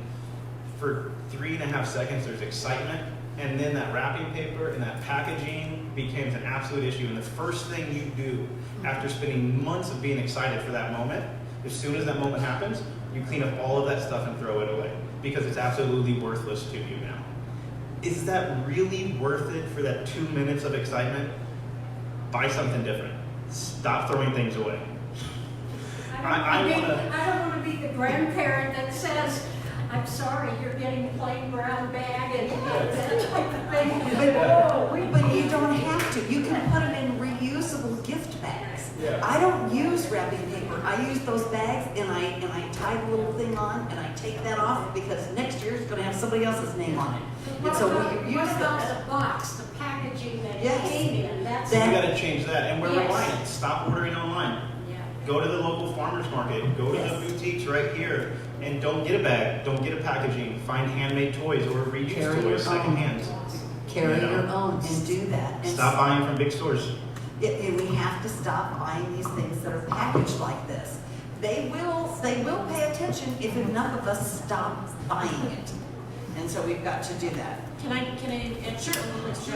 for 3.5 seconds there's excitement, and then that wrapping paper and that packaging becomes an absolute issue. And the first thing you do after spending months of being excited for that moment, as soon as that moment happens, you clean up all of that stuff and throw it away because it's absolutely worthless to you now. Is that really worth it for that 2 minutes of excitement? Buy something different. Stop throwing things away. I don't want to be the grandparent that says, I'm sorry, you're getting a plain brown bag and that type of thing. But you don't have to. You can put them in reusable gift bags. Yeah. I don't use wrapping paper. I use those bags and I tie the little thing on and I take that off because next year it's going to have somebody else's name on it. And so we use what about those. the box, the packaging that Yes. it came in? That's You got to change that, and we're Yes. reliant. Stop ordering online. Yeah. Go to the local farmers market. Go to Yes. the boutiques right here, and don't get a bag. Don't get a packaging. Find handmade toys or reused Carry your toys, secondhand. Carry You know. your own and do that. And Stop buying from big stores. And we have to stop buying these things that are packaged like this. They will pay attention if enough of us stop buying it. And so we've got to do that. Can I answer a question?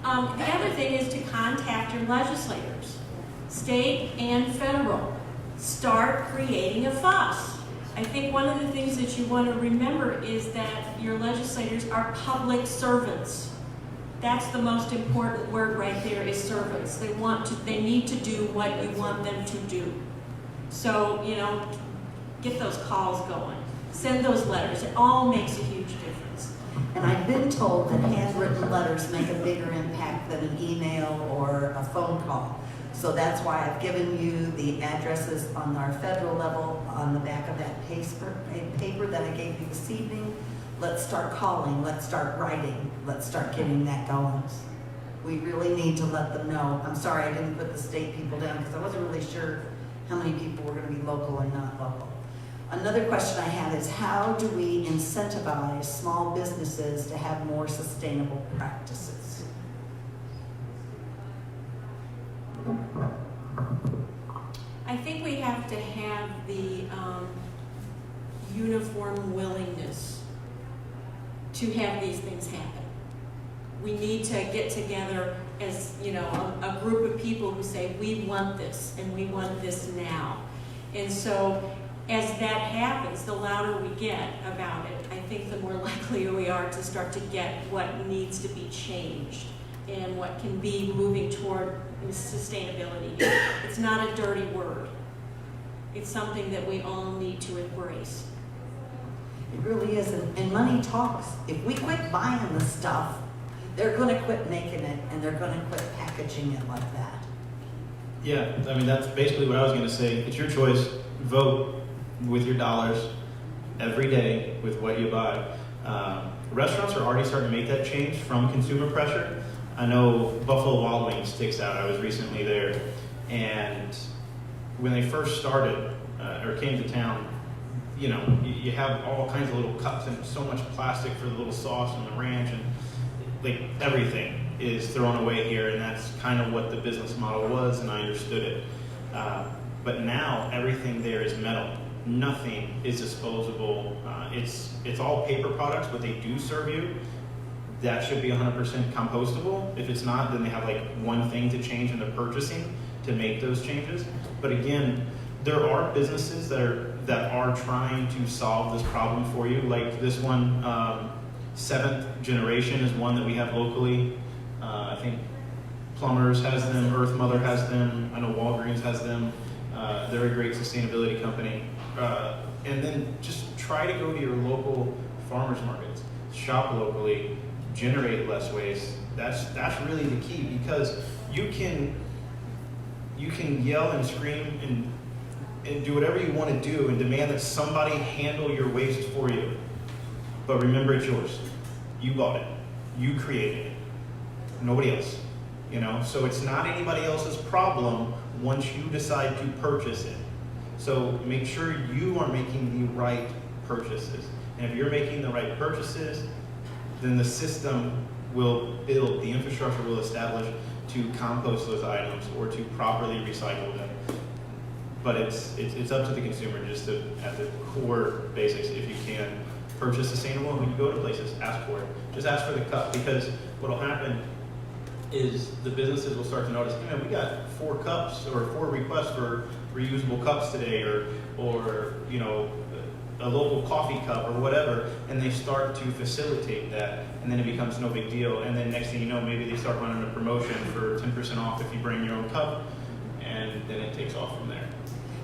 The other thing is to contact your legislators, state and federal. Start creating a fuss. I think one of the things that you want to remember is that your legislators are public servants. That's the most important word right there is servants. They need to do what you want them to do. So, get those calls going. Send those letters. It all makes a huge difference. And I've been told that handwritten letters make a bigger impact than an email or a phone call. So that's why I've given you the addresses on our federal level on the back of that paper that I gave you this evening. Let's start calling, let's start writing, let's start getting that going. We really need to let them know. I'm sorry I didn't put the state people down because I wasn't really sure how many people were going to be local and not local. Another question I have is how do we incentivize small businesses to have more sustainable practices? I think we have to have the uniform willingness to have these things happen. We need to get together as, a group of people who say, we want this and we want this now. And so as that happens, the louder we get about it, I think the more likely we are to start to get what needs to be changed and what can be moving toward sustainability. It's not a dirty word. It's something that we all need to embrace. It really is, and money talks. If we quit buying the stuff, they're going to quit making it, and they're going to quit packaging it like that. Yeah, I mean, that's basically what I was going to say. It's your choice. Vote with your dollars every day with what you buy. Restaurants are already starting to make that change from consumer pressure. I know Buffalo Wild Wings sticks out. I was recently there, and when they first started or came to town, you have all kinds of little cups and so much plastic for the little sauce and the ranch, and like everything is thrown away here, and that's kind of what the business model was, and I understood it. But now everything there is metal. Nothing is disposable. It's all paper products, but they do serve you that should be 100% compostable. If it's not, then they have like one thing to change in their purchasing to make those changes. But again, there are businesses that are trying to solve this problem for you. Like this one, Seventh Generation is one that we have locally. I think Plumbers has them, Earth Mother has them, I know Walgreens has them. They're a great sustainability company. And then just try to go to your local farmers markets, shop locally, generate less waste. That's really the key, because you can yell and scream and do whatever you want to do and demand that somebody handle your waste for you. But remember, it's yours. You bought it. You created it. Nobody else. You know, so it's not anybody else's problem once you decide to purchase it. So make sure you are making the right purchases. And if you're making the right purchases, then the system will build, the infrastructure will establish to compost those items or to properly recycle them. But it's up to the consumer just to, at the core basics, if you can, purchase sustainable. And when you go to places, ask for it. Just ask for the cup, because what will happen is the businesses will start to notice, hey man, we got 4 cups or 4 requests for reusable cups today, or you know, a local coffee cup or whatever, and they start to facilitate that, and then it becomes no big deal. And then next thing you know, maybe they start running a promotion for 10% off if you bring your own cup, and then it takes off from there.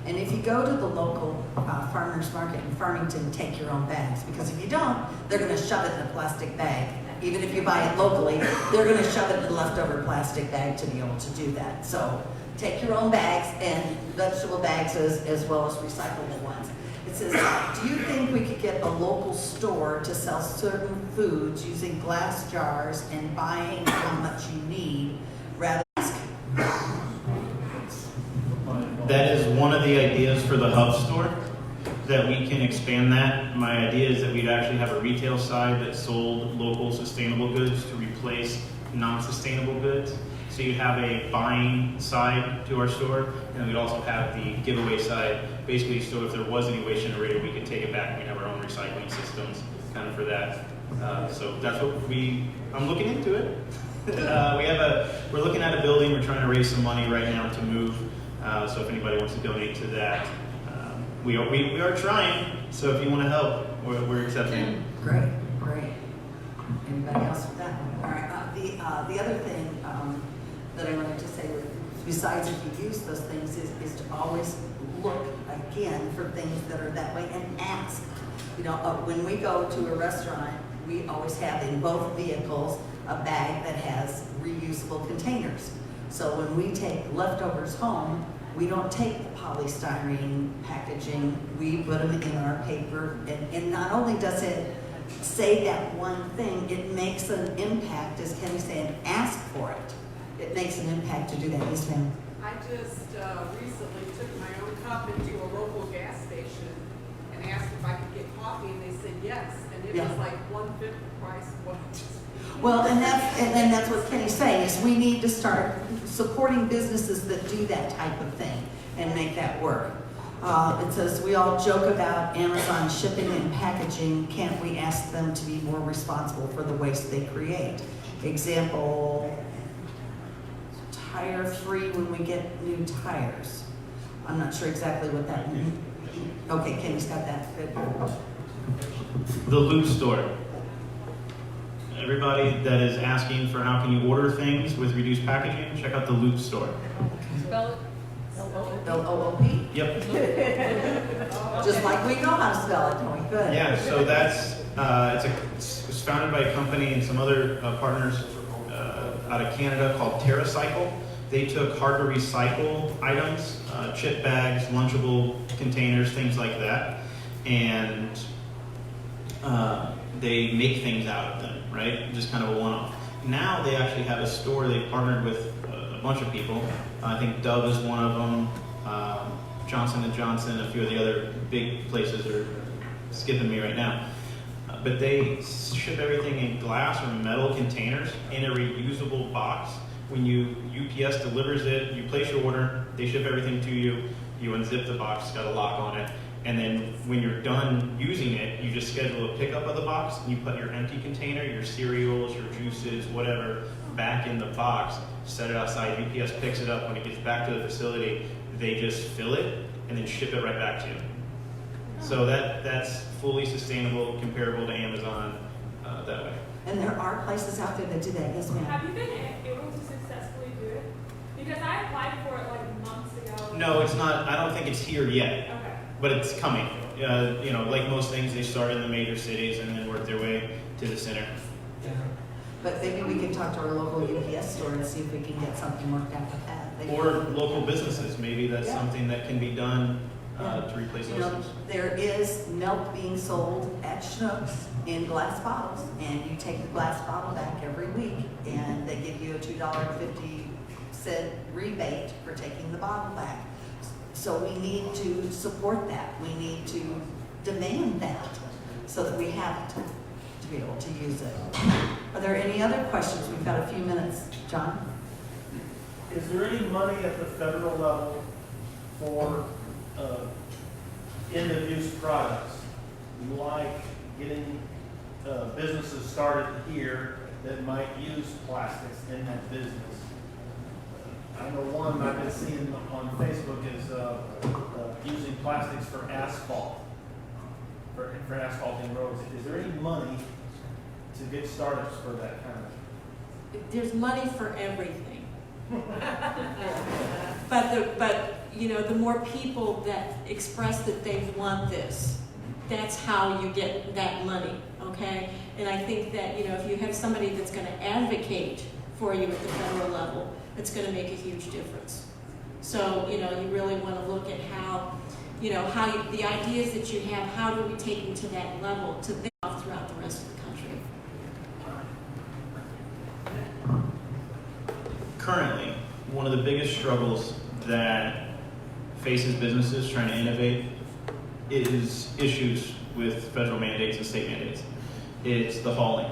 And if you go to the local farmers market in Farmington, take your own bags, because if you don't, they're going to shove it in a plastic bag. Even if you buy it locally, they're going to shove it in a leftover plastic bag to be able to do that. So take your own bags, and vegetable bags as well as recyclable ones. It says, do you think we could get a local store to sell certain foods using glass jars and buying how much you need rather than That is one of the ideas for the hub store, that we can expand that. My idea is that we'd actually have a retail side that sold local sustainable goods to replace non-sustainable goods. So you'd have a buying side to our store, and we'd also have the giveaway side. Basically, so if there was any waste generated, we could take it back. We have our own recycling systems kind of for that. So that's what I'm looking into it. We're looking at a building. We're trying to raise some money right now to move. So if anybody wants to donate to that, we are trying. So if you want to help, we're accepting it. Great. Anybody else with that one? All right. The other thing that I wanted to say, besides if you use those things, is to always look again for things that are that way and ask. You know, when we go to a restaurant, we always have in both vehicles a bag that has reusable containers. So when we take leftovers home, we don't take the polystyrene packaging, we put them in our paper, and not only does it say that one thing, it makes an impact, as Kenny said, ask for it. It makes an impact to do that. Yes, ma'am. I just recently took my own cup into a local gas station and asked if I could get coffee, and they said yes, and it was like 1/5 the price of what I just paid. Well, and that's what Kenny's saying, is we need to start supporting businesses that do that type of thing and make that work. It says, we all joke about Amazon shipping and packaging. Can't we ask them to be more responsible for the waste they create? Example, tire-free when we get new tires. I'm not sure exactly what that means. Okay, Kenny's got that. Good. The Loop Store. Everybody that is asking for how can you order things with reduced packaging, check out the Loop Store. Spell it. L-O-O-P? Yep. Just like we know how to spell it, don't we? Good. Yeah, so that's it's founded by a company and some other partners out of Canada called TerraCycle. They took hard to recycle items, chip bags, Lunchable containers, things like that, and they make things out of them, right? Just kind of a one-off. Now they actually have a store. They've partnered with a bunch of people. I think Dove is one of them. Johnson & Johnson, a few of the other big places are skipping me right now. But they ship everything in glass or metal containers in a reusable box. When UPS delivers it, you place your order, they ship everything to you, you unzip the box, it's got a lock on it, And then when you're done using it, you just schedule a pickup of the box, and you put your empty container, your cereals, your juices, whatever, back in the box, set it outside. UPS picks it up. When it gets back to the facility, they just fill it and then ship it right back to you. So that's fully sustainable, comparable to Amazon that way. And there are places out there that do that, yes ma'am? Have you been able to successfully do it? Because I applied for it like months ago. No, it's not. I don't think it's here yet, Okay. but it's coming. You know, like most things, they start in the major cities and then work their way to the center. But maybe we can talk to our local UPS store and see if we can get something worked out with that. Maybe- Or local businesses. Maybe that's Yeah. something that can be done Yeah. to replace You those know, things. there is milk being sold at Schnucks in glass bottles, and you take the glass bottle back every week, and they give you a $2.50 rebate for taking the bottle back. So we need to support that. We need to demand that so that we have it to be able to use it. Are there any other questions? We've got a few minutes. John? Is there any money at the federal level for end-of-use products, like getting businesses started here that might use plastics in that business? I know one I've been seeing on Facebook is using plastics for asphalt, for asphalting roads. Is there any money to get startups for that kind of? There's money for everything. But you know, the more people that express that they want this, that's how you get that money, okay? And I think that, you know, if you have somebody that's going to advocate for you at the federal level, it's going to make a huge difference. So, you know, you really want to look at how, you know, the ideas that you have, how do we take them to that level to think of throughout the rest of the country? Currently, one of the biggest struggles that faces businesses trying to innovate is issues with federal mandates and state mandates. It's the hauling.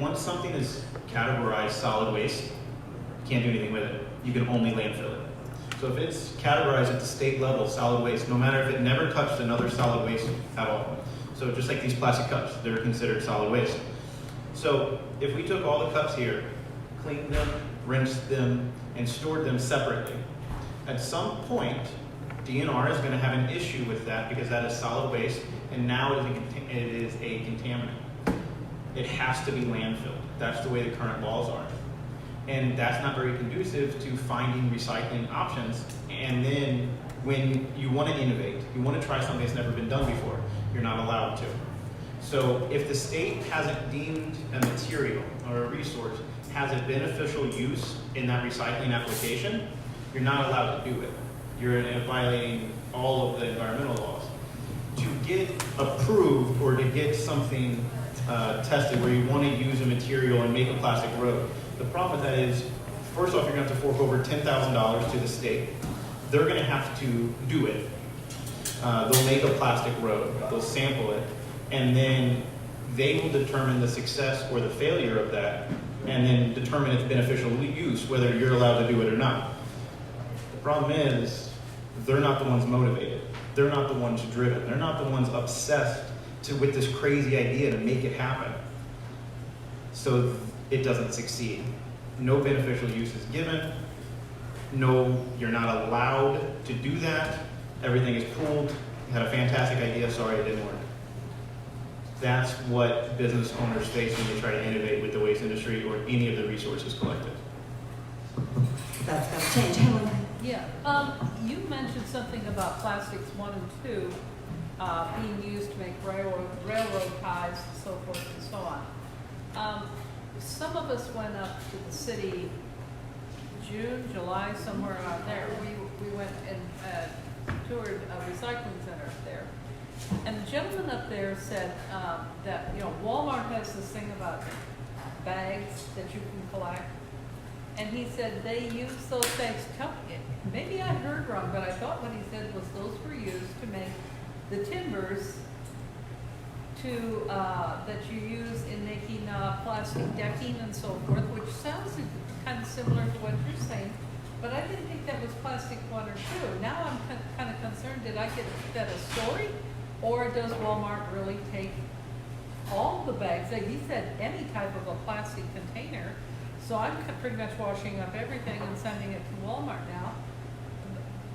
Once something is categorized solid waste, you can't do anything with it. You can only landfill it. So if it's categorized at the state level solid waste, no matter if it never touched another solid waste at all. So just like these plastic cups, they're considered solid waste. So if we took all the cups here, cleaned them, rinsed them, and stored them separately, at some point, DNR is going to have an issue with that because that is solid waste, and now it is a contaminant. It has to be landfilled. That's the way the current laws are. And that's not very conducive to finding recycling options. And then when you want to innovate, you want to try something that's never been done before, you're not allowed to. So if the state hasn't deemed a material or a resource has a beneficial use in that recycling application, you're not allowed to do it. You're violating all of the environmental laws. To get approved or to get something tested where you want to use a material and make a plastic road, the problem with that is, first off, you're going to have to fork over $10,000 to the state. They're going to have to do it. They'll make a plastic road, they'll sample it, and then they will determine the success or the failure of that, and then determine its beneficial use, whether you're allowed to do it or not. The problem is, they're not the ones motivated. They're not the ones driven. They're not the ones obsessed with this crazy idea to make it happen. So it doesn't succeed. No beneficial use is given. No, you're not allowed to do that. Everything is pooled. You had a fantastic idea, sorry, it didn't work. That's what business owners face when they try to innovate with the waste industry or any of the resources collected. That's got to change. Helen? Yeah, you mentioned something about plastics 1 and 2 being used to make railroad ties and so forth and so on. Some of us went up to the city June, July, somewhere around there. We went and toured a recycling center up there. And the gentleman up there said that, you know, Walmart has this thing about bags that you can collect. And he said they use those bags. Maybe I heard wrong, but I thought what he said was those were used to make the timbers to that you use in making plastic decking and so forth, which sounds kind of similar to what you're saying. but I didn't think that was plastic 1 or 2. Now I'm kind of concerned, did I get that a story? Or does Walmart really take all the bags? Like he said, any type of a plastic container. So I'm pretty much washing up everything and sending it to Walmart now.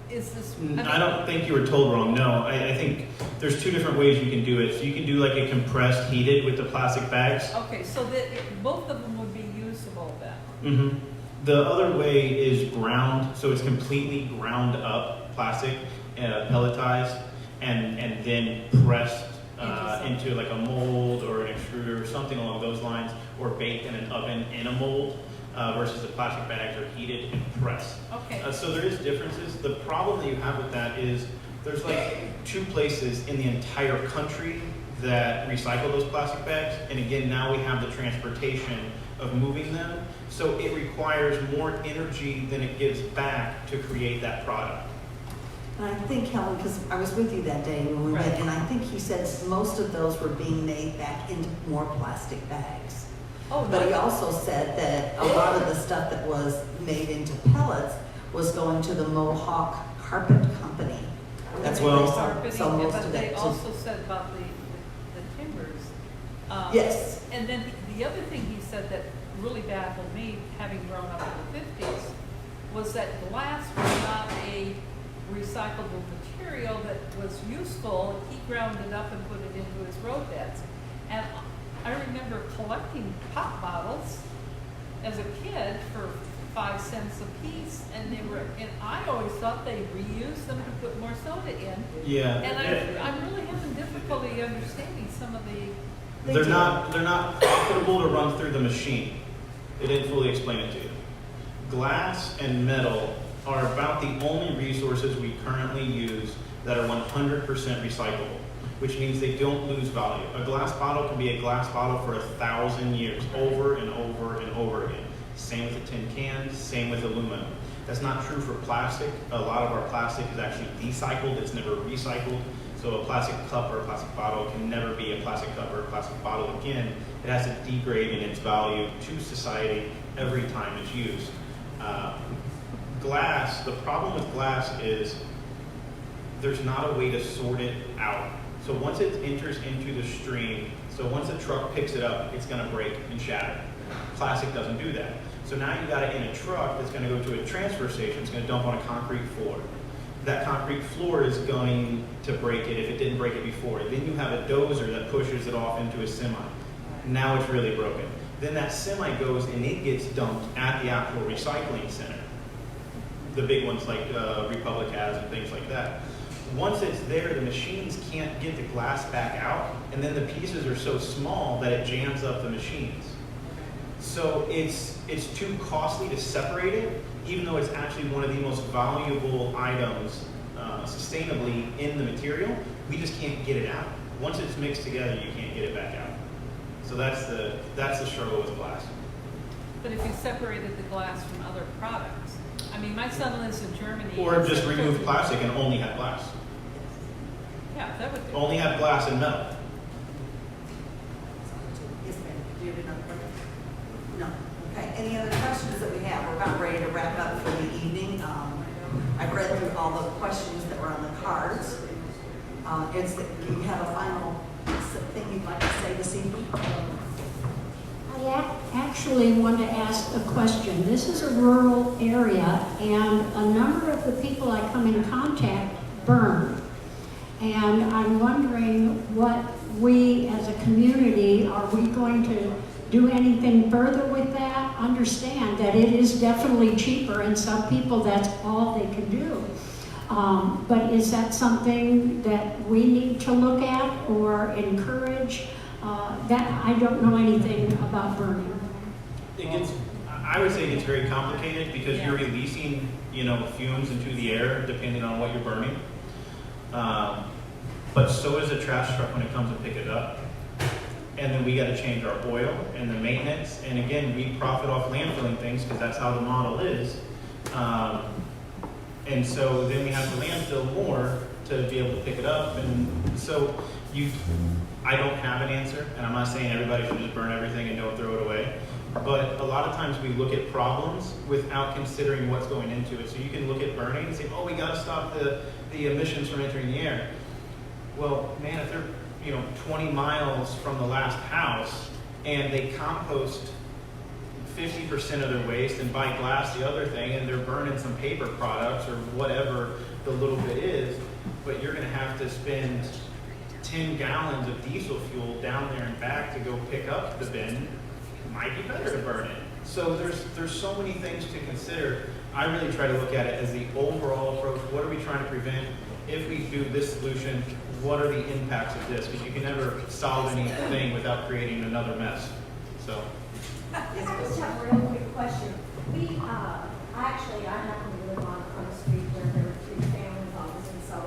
Is this? I don't think you were told wrong. No, I think there's two different ways you can do it. So you can do like a compressed heated with the plastic bags. Okay, so that both of them would be usable then. Mm-hmm. The other way is ground, so it's completely ground up plastic, pelletized, and then pressed into like a mold or an extruder or something along those lines, or baked in an oven in a mold. Versus the plastic bags are heated and pressed. Okay. So there is differences. The problem that you have with that is there's like 2 places in the entire country that recycle those plastic bags. And again, now we have the transportation of moving them. So it requires more energy than it gives back to create that product. And I think, Helen, because I was with you that day when we went, and I think he said most of those were being made back into more plastic bags. Oh, But he also said that a lot of the stuff that was made into pellets was going to the Mohawk Carpet Company. That's where they sell most but of they it. also said about the timbers. Yes. And then the other thing he said that really baffled me, having grown up in the 50s, was that glass was not a recyclable material that was useful. He ground it up and put it into his road beds. And I remember collecting pop bottles as a kid for 5 cents a piece, and I always thought they reused them to put more soda in. Yeah. And I'm really having difficulty understanding some of the. They're not profitable to run through the machine. They didn't fully explain it to you. Glass and metal are about the only resources we currently use that are 100% recyclable, which means they don't lose value. A glass bottle can be a glass bottle for 1,000 years, over and over and over again. Same with a tin can, same with aluminum. That's not true for plastic. A lot of our plastic is actually decycled, it's never recycled. So a plastic cup or a plastic bottle can never be a plastic cup or a plastic bottle again. It has to degrade in its value to society every time it's used. Glass, the problem with glass is there's not a way to sort it out. So once it enters into the stream, so once a truck picks it up, it's gonna break and shatter. Plastic doesn't do that. So now you got it in a truck that's gonna go to a transfer station, it's gonna dump on a concrete floor. That concrete floor is going to break it if it didn't break it before. Then you have a dozer that pushes it off into a semi. Now it's really broken. Then that semi goes and it gets dumped at the actual recycling center. The big ones like Republic has and things like that. Once it's there, the machines can't get the glass back out, and then the pieces are so small that it jams up the machines. So it's too costly to separate it, even though it's actually one of the most valuable items sustainably in the material. We just can't get it out. Once it's mixed together, you can't get it back out. So that's the struggle with glass. But if you separated the glass from other products, I mean, my son lives in Germany. Or just remove plastic and only have glass. Yeah, that would do. Only have glass and metal. Yes, ma'am. Do you have another question? No. Okay. Any other questions that we have? We're about ready to wrap up for the evening. I've read through all the questions that were on the cards. Do you have a final thing you'd like to say this evening? I actually want to ask a question. This is a rural area, and a number of the people I come in contact burn. And I'm wondering what we as a community, are we going to do anything further with that? Understand that it is definitely cheaper, and some people that's all they can do. But is that something that we need to look at or encourage? That I don't know anything about burning. I would say it gets very complicated because you're releasing, fumes into the air depending on what you're burning. But so is a trash truck when it comes to pick it up. And then we got to change our oil and the maintenance. And again, we profit off landfilling things because that's how the model is. And so then we have to landfill more to be able to pick it up. And so I don't have an answer, and I'm not saying everybody should just burn everything and don't throw it away. But a lot of times we look at problems without considering what's going into it. So you can look at burning and say, oh, we got to stop the emissions from entering the air. Well, man, if they're 20 miles from the last house and they compost 50% of their waste and buy glass the other thing, and they're burning some paper products or whatever the little bit is, but you're going to have to spend 10 gallons of diesel fuel down there and back to go pick up the bin, it might be better to burn it. So there's so many things to consider. I really try to look at it as the overall approach. What are we trying to prevent? If we do this solution, what are the impacts of this? Because you can never solve anything without creating another mess. So. I just have a real quick question. I happen to live on a street where there are 3 family homes, and so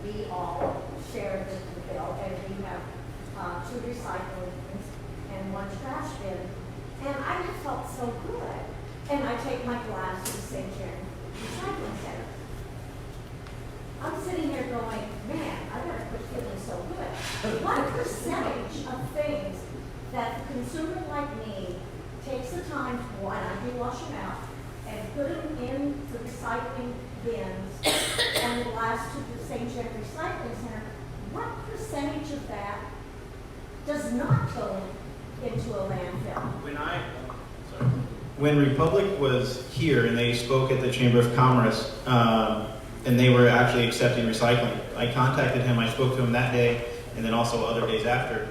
we all share the bill, and we have 2 recycling bins and 1 trash bin. And I just felt so good. And I take my glass to the St. John Recycling Center. I'm sitting here going, man, I better quit feeling so good. What percentage of things that a consumer like me takes the time to, and I do wash them out, and put them in the recycling bins and the last to the St. John Recycling Center, what percentage of that does not go into a landfill? When Republic was here and they spoke at the Chamber of Commerce, and they were actually accepting recycling, I contacted him, I spoke to him that day, and then also other days after,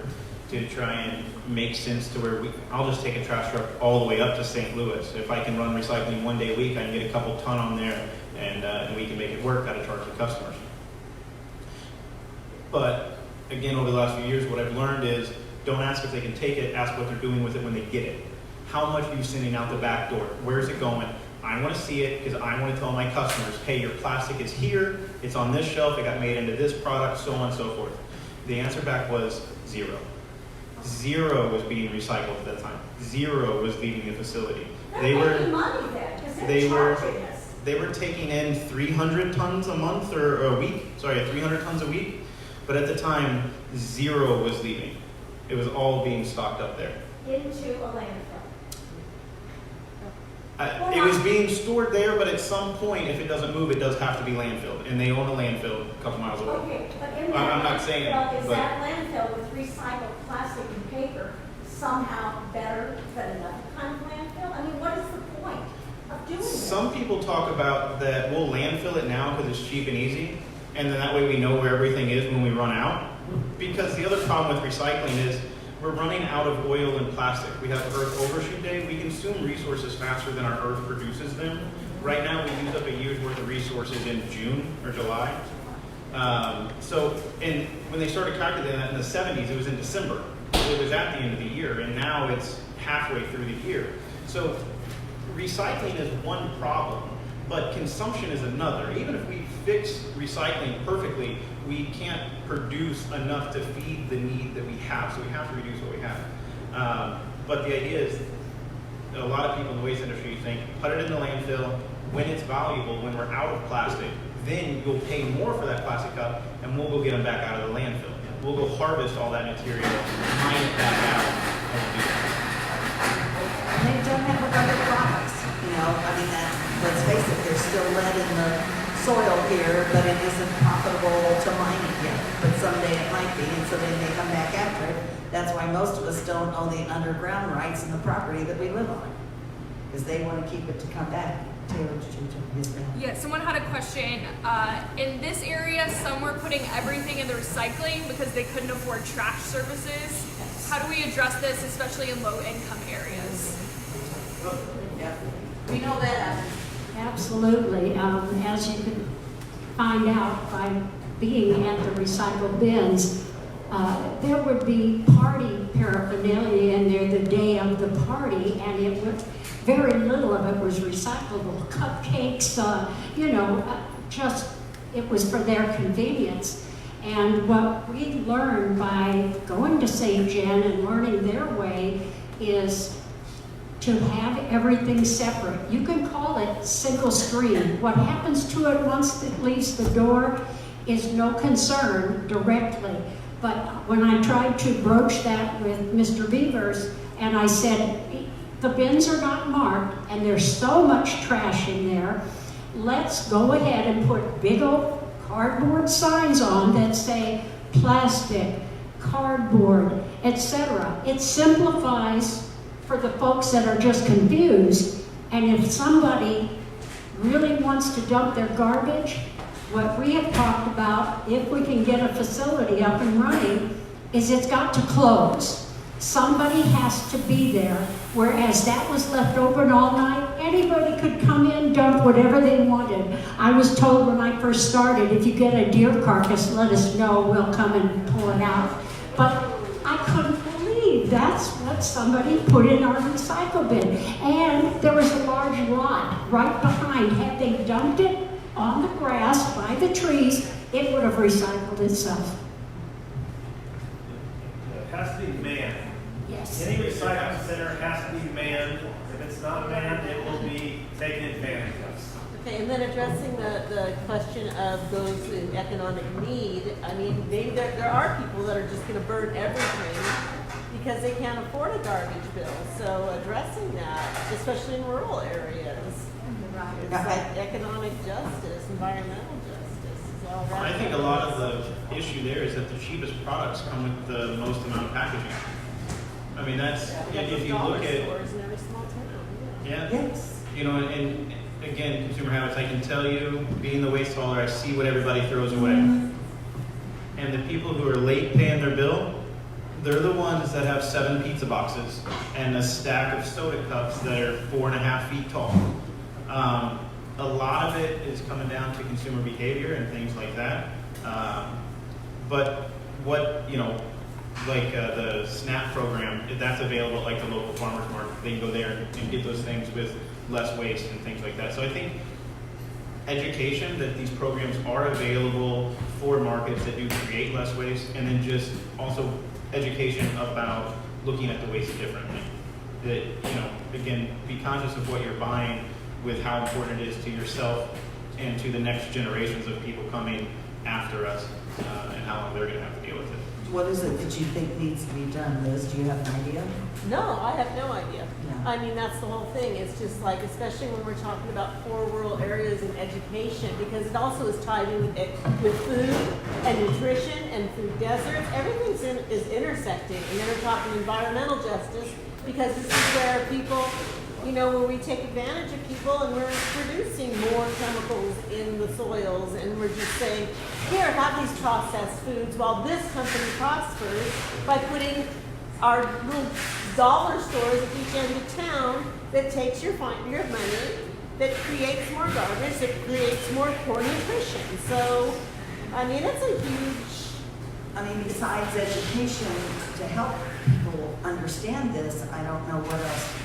to try and make sense to where I'll just take a trash truck all the way up to St. Louis. If I can run recycling 1 day a week, I can get a couple ton on there, and we can make it work out of charge the customers. But again, over the last few years, what I've learned is don't ask if they can take it, ask what they're doing with it when they get it. How much are you sending out the back door? Where's it going? I want to see it because I want to tell my customers, hey, your plastic is here, it's on this shelf, it got made into this product, so on and so forth. The answer back was 0. 0 was being recycled at that time. 0 was leaving the facility. They were money then, because they're charging us. They were taking in 300 tons a month or a week. Sorry, 300 tons a week. But at the time, 0 was leaving. It was all being stocked up there. Into a landfill. It was being stored there, but at some point, if it doesn't move, it does have to be landfilled. And they own a landfill a couple miles away. Okay, but in that I'm not saying landfill, is but that landfill with recycled plastic and paper somehow better than another kind of landfill? I mean, what is the point of doing this? Some people talk about that we'll landfill it now because it's cheap and easy, and then that way we know where everything is when we run out. Because the other problem with recycling is we're running out of oil and plastic. We have Earth Overshoot Day. We consume resources faster than our Earth produces them. Right now, we use up a year's worth of resources in June or July. And when they started calculating that in the 70s, it was in December. It was at the end of the year, and now it's halfway through the year. So recycling is one problem, but consumption is another. Even if we fix recycling perfectly, we can't produce enough to feed the need that we have, so we have to reduce what we have. But the idea is, a lot of people in the waste industry think, put it in the landfill, when it's valuable, when we're out of plastic, then you'll pay more for that plastic cup, and we'll go get them back out of the landfill. We'll go harvest all that material, mine it back out, and we'll do that. And they don't have other products, I mean, let's face it, there's still lead in the soil here, but it isn't profitable to mine it yet. But someday it might be, and so they may come back after it. That's why most of us don't own the underground rights in the property that we live on, because they want to keep it to come back. Yeah, someone had a question. In this area, some were putting everything in the recycling because they couldn't afford trash services. How do we address this, especially in low-income areas? Yeah, we know that. Absolutely. As you can find out by being at the recycle bins, there would be party paraphernalia in there the day of the party, and it would very little of it was recyclable. Cupcakes, just it was for their convenience. And what we learned by going to St. John and learning their way is to have everything separate. You can call it single stream. What happens to it once it leaves the door is no concern directly. But when I tried to broach that with Mr. Beavers, and I said, the bins are not marked and there's so much trash in there, let's go ahead and put big old cardboard signs on that say plastic, cardboard, etc. It simplifies for the folks that are just confused. And if somebody really wants to dump their garbage, what we have talked about, if we can get a facility up and running, is it's got to close. Somebody has to be there, whereas that was left open all night. Anybody could come in, dump whatever they wanted. I was told when I first started, if you get a deer carcass, let us know, we'll come and pull it out. But I couldn't believe that's what somebody put in our recycle bin. And there was a large lot right behind. Had they dumped it on the grass by the trees, it would have recycled itself. It has to be manned. Yes. Any recycling center has to be manned. If it's not manned, it will be taken advantage of. Okay, and then addressing the question of those in economic need, I mean, maybe there are people that are just going to burn everything because they can't afford a garbage bill. So addressing that, especially in rural areas, it's like economic justice, environmental justice. Is all right. I think a lot of the issue there is that the cheapest products come with the most amount of packaging. I mean, that's, if you look at, stores in every small town. yeah, Yes. you know, and again, consumer habits, I can tell you, being the waste hauler, I see what everybody throws away. And the people who are late paying their bill, they're the ones that have 7 pizza boxes and a stack of soda cups that are 4.5 feet tall. A lot of it is coming down to consumer behavior and things like that. But what, you know, like the SNAP program, if that's available at like the local farmers market, they can go there and get those things with less waste and things like that. So I think education that these programs are available for markets that do create less waste, and then just also education about looking at the waste differently. That, you know, again, be conscious of what you're buying with how important it is to yourself and to the next generations of people coming after us, and how long they're going to have to deal with it. What is it that you think needs to be done, Liz? Do you have an idea? No, I have no idea. No. I mean, that's the whole thing. It's just like, especially when we're talking about poor rural areas and education, because it also is tied in with food and nutrition and food deserts. Everything is intersecting. And then we're talking environmental justice, because this is where people, you know, where we take advantage of people and we're producing more chemicals in the soils, and we're just saying, here, have these processed foods while this company prospers by putting our little dollar stores at each end of town that takes your money, that creates more garbage, that creates more poor nutrition. So, I mean, it's a huge... I mean, besides education, to help people understand this, I don't know what else.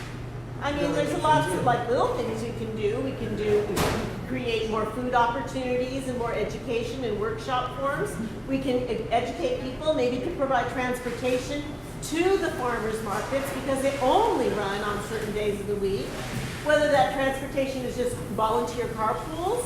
I mean, there's lots of like little things we can do. We can create more food opportunities and more education and workshop forms. We can educate people. Maybe we can provide transportation to the farmers markets because they only run on certain days of the week. Whether that transportation is just volunteer carpools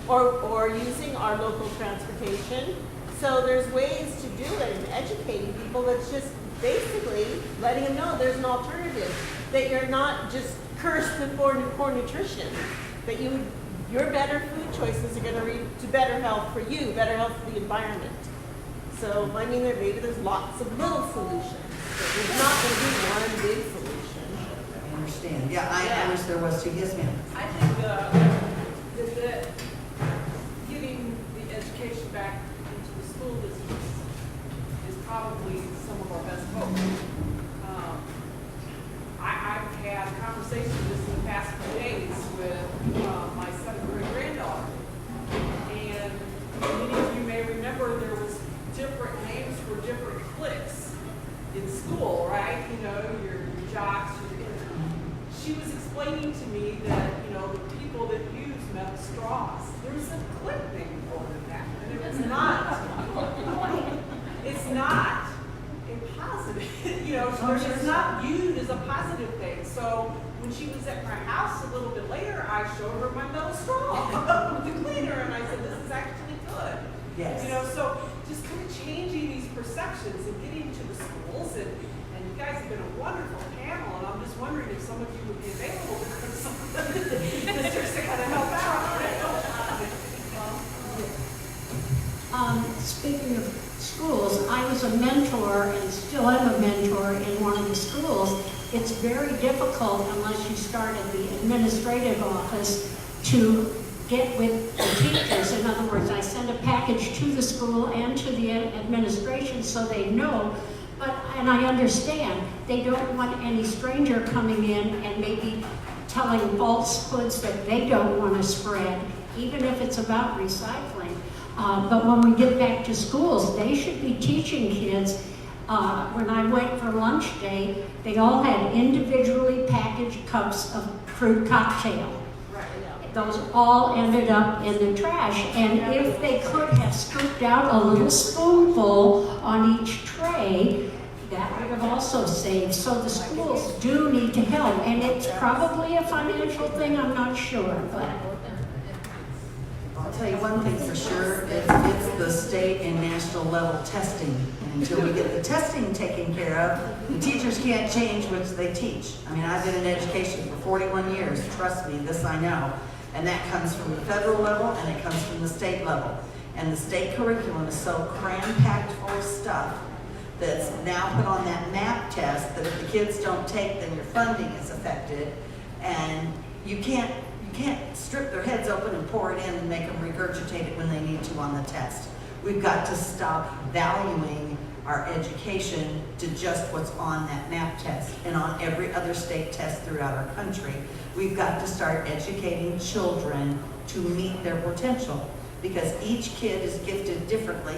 or using our local transportation. So there's ways to do it and educating people. That's just basically letting them know there's an alternative. That you're not just cursed with poor nutrition, that your better food choices are going to lead to better health for you, better health for the environment. So, I mean, maybe there's lots of little solutions, but there's not going to be one big solution. I understand. Yeah, I wish there was too. Yes, ma'am. I think that getting the education back into the school districts is probably some of our best hope. I've had conversations just in the past few days with my 7th grade granddaughter. And many of you may remember there was different names for different cliques in school, right? You know, your jocks. She was explaining to me that, you know, the people that use metal straws, there's a clique name for that. And it was not. It's not a positive, you know, it's not viewed as a positive thing. So when she was at my house a little bit later, I showed her my metal straw with the cleaner, and I said, this is actually good. Yes. You know, so just kind of changing these perceptions and getting to the schools, and you guys have been a wonderful panel, and I'm just wondering if some of you would be available because some of the districts to kind of help out. Speaking of schools, I was a mentor and still am a mentor in one of the schools. It's very difficult unless you start at the administrative office to get with the teachers. In other words, I send a package to the school and to the administration so they know. And I understand, they don't want any stranger coming in and maybe telling falsehoods that they don't want to spread, even if it's about recycling. But when we get back to schools, they should be teaching kids. When I went for lunch day, they all had individually packaged cups of fruit cocktail. Those all ended up in the trash. And if they could have scooped out a little spoonful on each tray, that would have also saved. So the schools do need to help. And it's probably a financial thing, I'm not sure. But I'll tell you one thing for sure, it's the state and national level testing. And until we get the testing taken care of, the teachers can't change what they teach. I mean, I've been in education for 41 years, trust me, this I know. And that comes from the federal level and it comes from the state level. And the state curriculum is so cram-packed full of stuff that's now put on that MAP test that if the kids don't take, then your funding is affected. And you can't strip their heads open and pour it in and make them regurgitate it when they need to on the test. We've got to stop valuing our education to just what's on that MAP test and on every other state test throughout our country. We've got to start educating children to meet their potential because each kid is gifted differently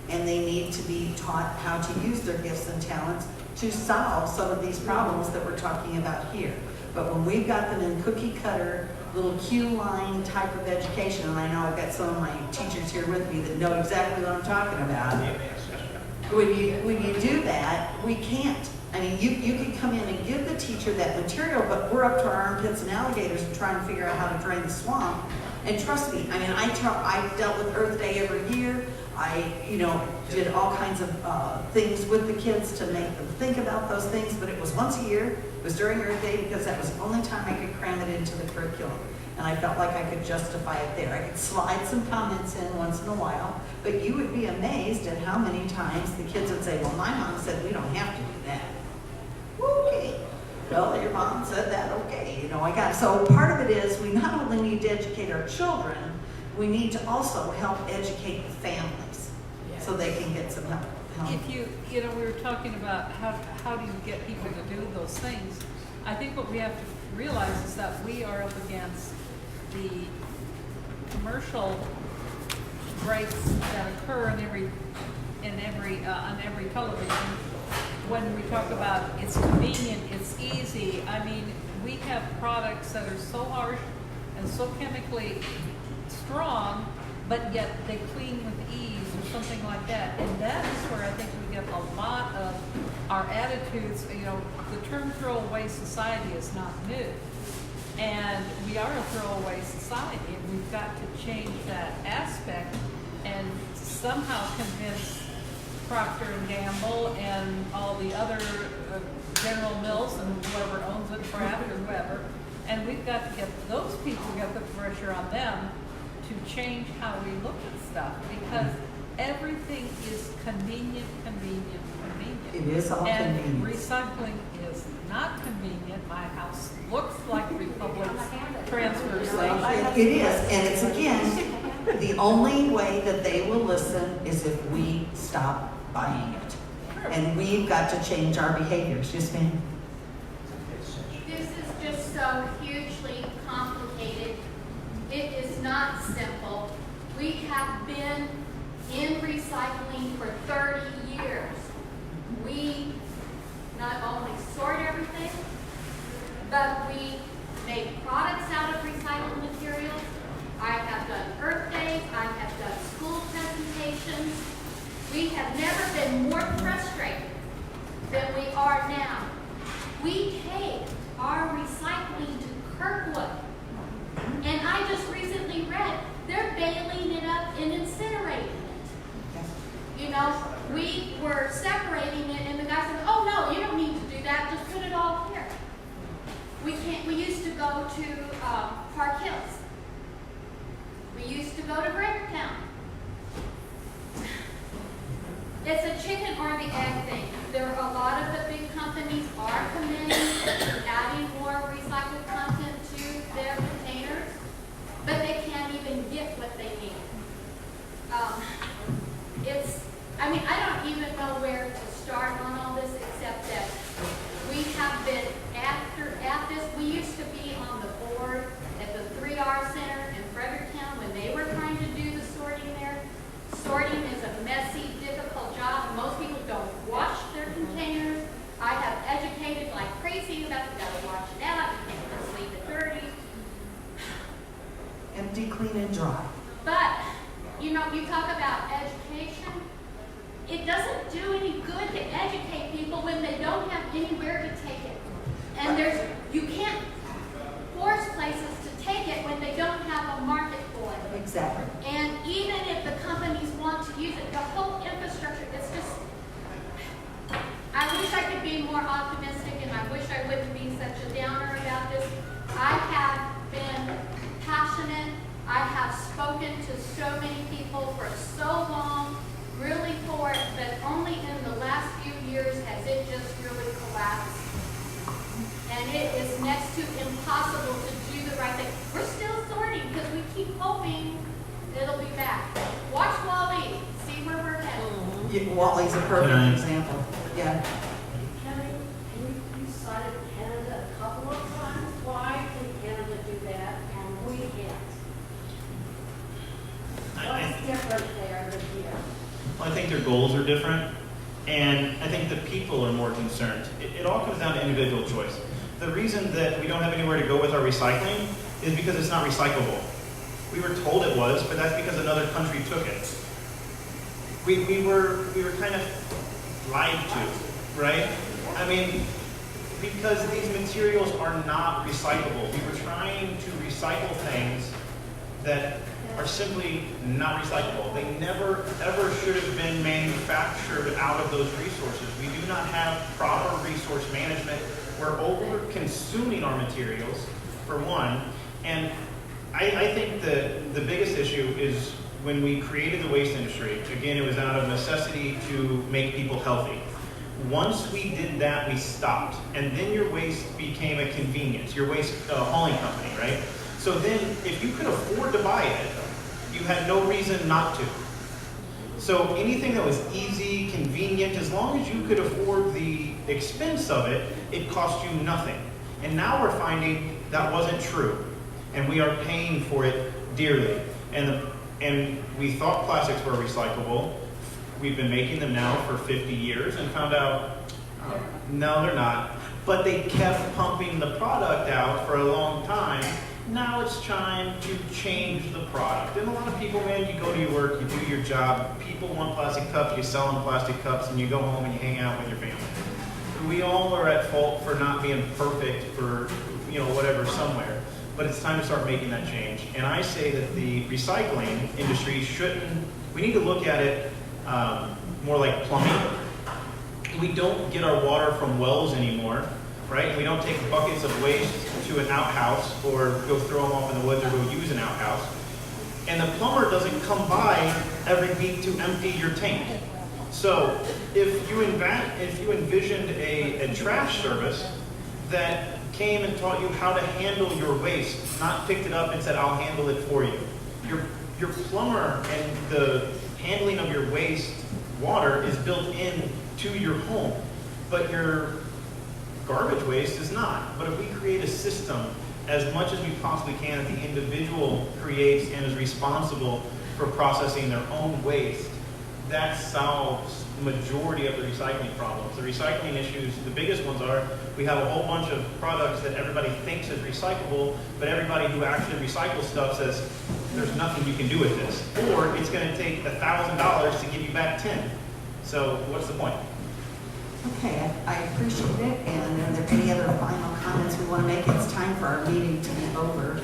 and they need to be taught how to use their gifts and talents to solve some of these problems that we're talking about here. But when we've got them in cookie cutter, little queue line type of education, and I know I've got some of my teachers here with me that know exactly what I'm talking about. When you do that, we can't. I mean, you can come in and give the teacher that material, but we're up to our armpits and alligators and trying to figure out how to drain the swamp. And trust me, I mean, I dealt with Earth Day every year. I, did all kinds of things with the kids to make them think about those things, but it was once a year. It was during Earth Day because that was the only time I could cram it into the curriculum. And I felt like I could justify it there. I could slide some comments in once in a while, but you would be amazed at how many times the kids would say, well, my mom said we don't have to do that. Okay. Well, your mom said that, okay. So part of it is we not only need to educate our children, we need to also help educate the families so they can get some help. If we were talking about how do you get people to do those things, I think what we have to realize is that we are up against the commercial breaks that occur on every television. When we talk about it's convenient, it's easy, I mean, we have products that are so harsh and so chemically strong, but yet they clean with ease or something like that. And that is where I think we get a lot of our attitudes. The term throwaway society is not new. And we are a throwaway society, and we've got to change that aspect and somehow convince Procter & Gamble and all the other General Mills and whoever owns it, Kraft or whoever, and we've got to get those people, get the pressure on them to change how we look at stuff, because everything is convenient. It is all and convenient. Recycling is not convenient. My house looks like Republic's transfer station. It is, and it's again, the only way that they will listen is if we stop buying it. And we've got to change our behaviors. Yes, ma'am? This is just so hugely complicated. It is not simple. We have been in recycling for 30 years. We not only sort everything, but we make products out of recycled materials. I have done Earth Days, I have done school presentations. We have never been more frustrated than we are now. We take our recycling to Kirkwood, and I just recently read they're baling it up and incinerating it. We were separating it, and the guy said, oh no, you don't need to do that, just put it all here. empty, clean, and dry. But, you know, you talk about education. It doesn't do any good to educate people when they don't have anywhere to take it. And you can't force places to take it when they don't have a market for it. Exactly. And even if the companies want to use it, the whole infrastructure, it's just, I wish I could be more optimistic, and I wish I wouldn't be such a downer about this. I have been passionate. I have spoken to so many people for so long, really for it, but only in the last few years has it just really collapsed. And it is next to impossible to do the right thing. We're still sorting because we keep hoping it'll be back. Watch Wall-E, see where we're headed. Yeah, Wally's a perfect example. Yeah. Kelly, you cited Canada a couple of times. Why can Canada do that and we can't? What's different there than here? Well, I think their goals are different, and I think the people are more concerned. It all comes down to individual choice. The reason that we don't have anywhere to go with our recycling is because it's not recyclable. We were told it was, but that's because another country took it. We were kind of lied to, right? I mean, because these materials are not recyclable. We were trying to recycle things that are simply not recyclable. They never, ever should have been manufactured out of those resources. We do not have proper resource management. We're over-consuming our materials, for one. And I think the biggest issue is when we created the waste industry. Again, it was out of necessity to make people healthy. Once we did that, we stopped. And then your waste became a convenience, your waste hauling company, right? So then, if you could afford to buy it, you had no reason not to. So anything that was easy, convenient, as long as you could afford the expense of it, it cost you nothing. And now we're finding that wasn't true. And we are paying for it dearly. And we thought plastics were recyclable. We've been making them now for 50 years and found out, no, they're not. But they kept pumping the product out for a long time. Now it's time to change the product. And a lot of people, man, you go to your work, you do your job, people want plastic cups, you sell them plastic cups, and you go home and you hang out with your family. We all are at fault for not being perfect for, whatever, somewhere. But it's time to start making that change. And I say that the recycling industry we need to look at it more like plumbing. We don't get our water from wells anymore, right? We don't take buckets of waste to an outhouse or go throw them off in the woods or go use an outhouse. And the plumber doesn't come by every week to empty your tank. So if you envisioned a trash service that came and taught you how to handle your waste, not picked it up and said, I'll handle it for you. Your plumber and the handling of your waste water is built in to your home, but your garbage waste is not. But if we create a system as much as we possibly can that the individual creates and is responsible for processing their own waste, that solves the majority of the recycling problems. The recycling issues, the biggest ones are, we have a whole bunch of products that everybody thinks is recyclable, but everybody who actually recycles stuff says, there's nothing you can do with this. Or it's going to take $1,000 to give you back 10. So what's the point? Okay, I appreciate it. And are there any other final comments we want to make? It's time for our meeting to be over.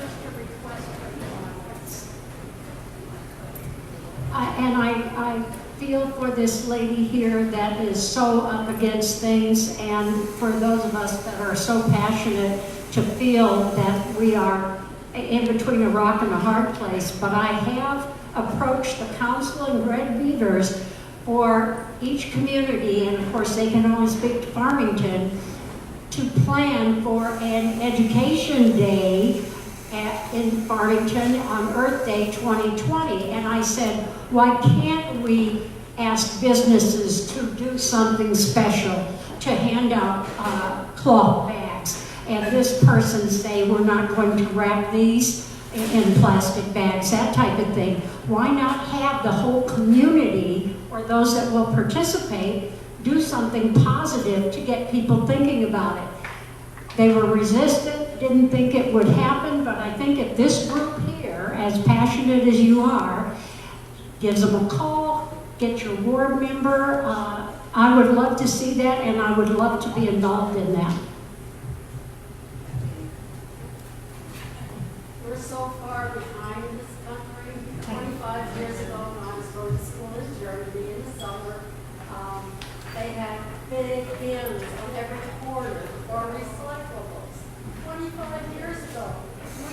I feel for this lady here that is so up against things, and for those of us that are so passionate to feel that we are in between a rock and a hard place. But I have approached the council and Greg Beavers for each community, and of course they can only speak to Farmington, to plan for an education day in Farmington on Earth Day 2020. And I said, why can't we ask businesses to do something special, to hand out cloth bags? And this person say, we're not going to wrap these in plastic bags, that type of thing. Why not have the whole community, or those that will participate, do something positive to get people thinking about it? They were resistant, didn't think it would happen, but I think if this group here as passionate as you are, gives them a call, get your ward member. I would love to see that, and I would love to be involved in that. We're so far behind this country. 25 years ago, when I was going to school in Germany in the summer, they had big bins on every corner for recyclables. 25 years ago,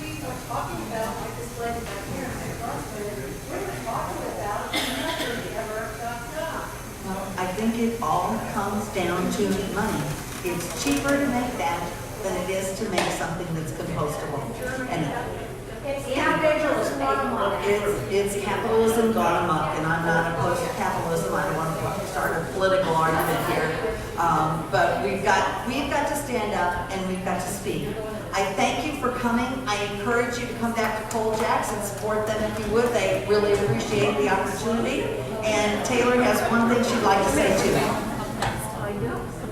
we were talking about, like this lady back here, my husband, we were talking about, and nothing ever got done. Well, I think it all comes down to money. It's cheaper to make that than it is to make something that's compostable. And It's capitalism gone amok. it's capitalism gone amok, and I'm not opposed to capitalism. I don't want to start a political argument here. But we've got to stand up and we've got to speak. I thank you for coming. I encourage you to come back to Cole Jacks and support them if you would. They really appreciate the opportunity. And Taylor has one thing she'd like to say too.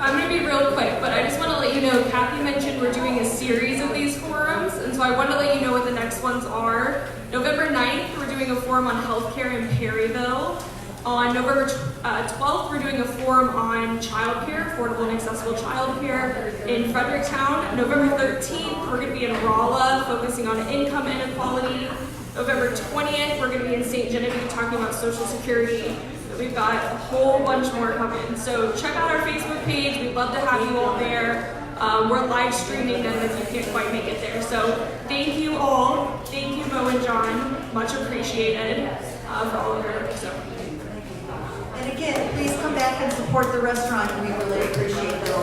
I'm going to be real quick, but I just want to let you know, Kathy mentioned we're doing a series of these forums, and so I want to let you know what the next ones are. November 9th, we're doing a forum on healthcare in Perryville. On November 12th, we're doing a forum on childcare, affordable and accessible childcare in Fredericktown. November 13th, we're going to be in Rolla, focusing on income inequality. November 20th, we're going to be in St. Genevieve talking about Social Security. We've got a whole bunch more coming. So check out our Facebook page. We'd love to have you all there. We're live streaming them if you can't quite make it there. So thank you all. Thank you, Mo and John. Much appreciated for all of your work. So. And again, please come back and support the restaurant. We really appreciate the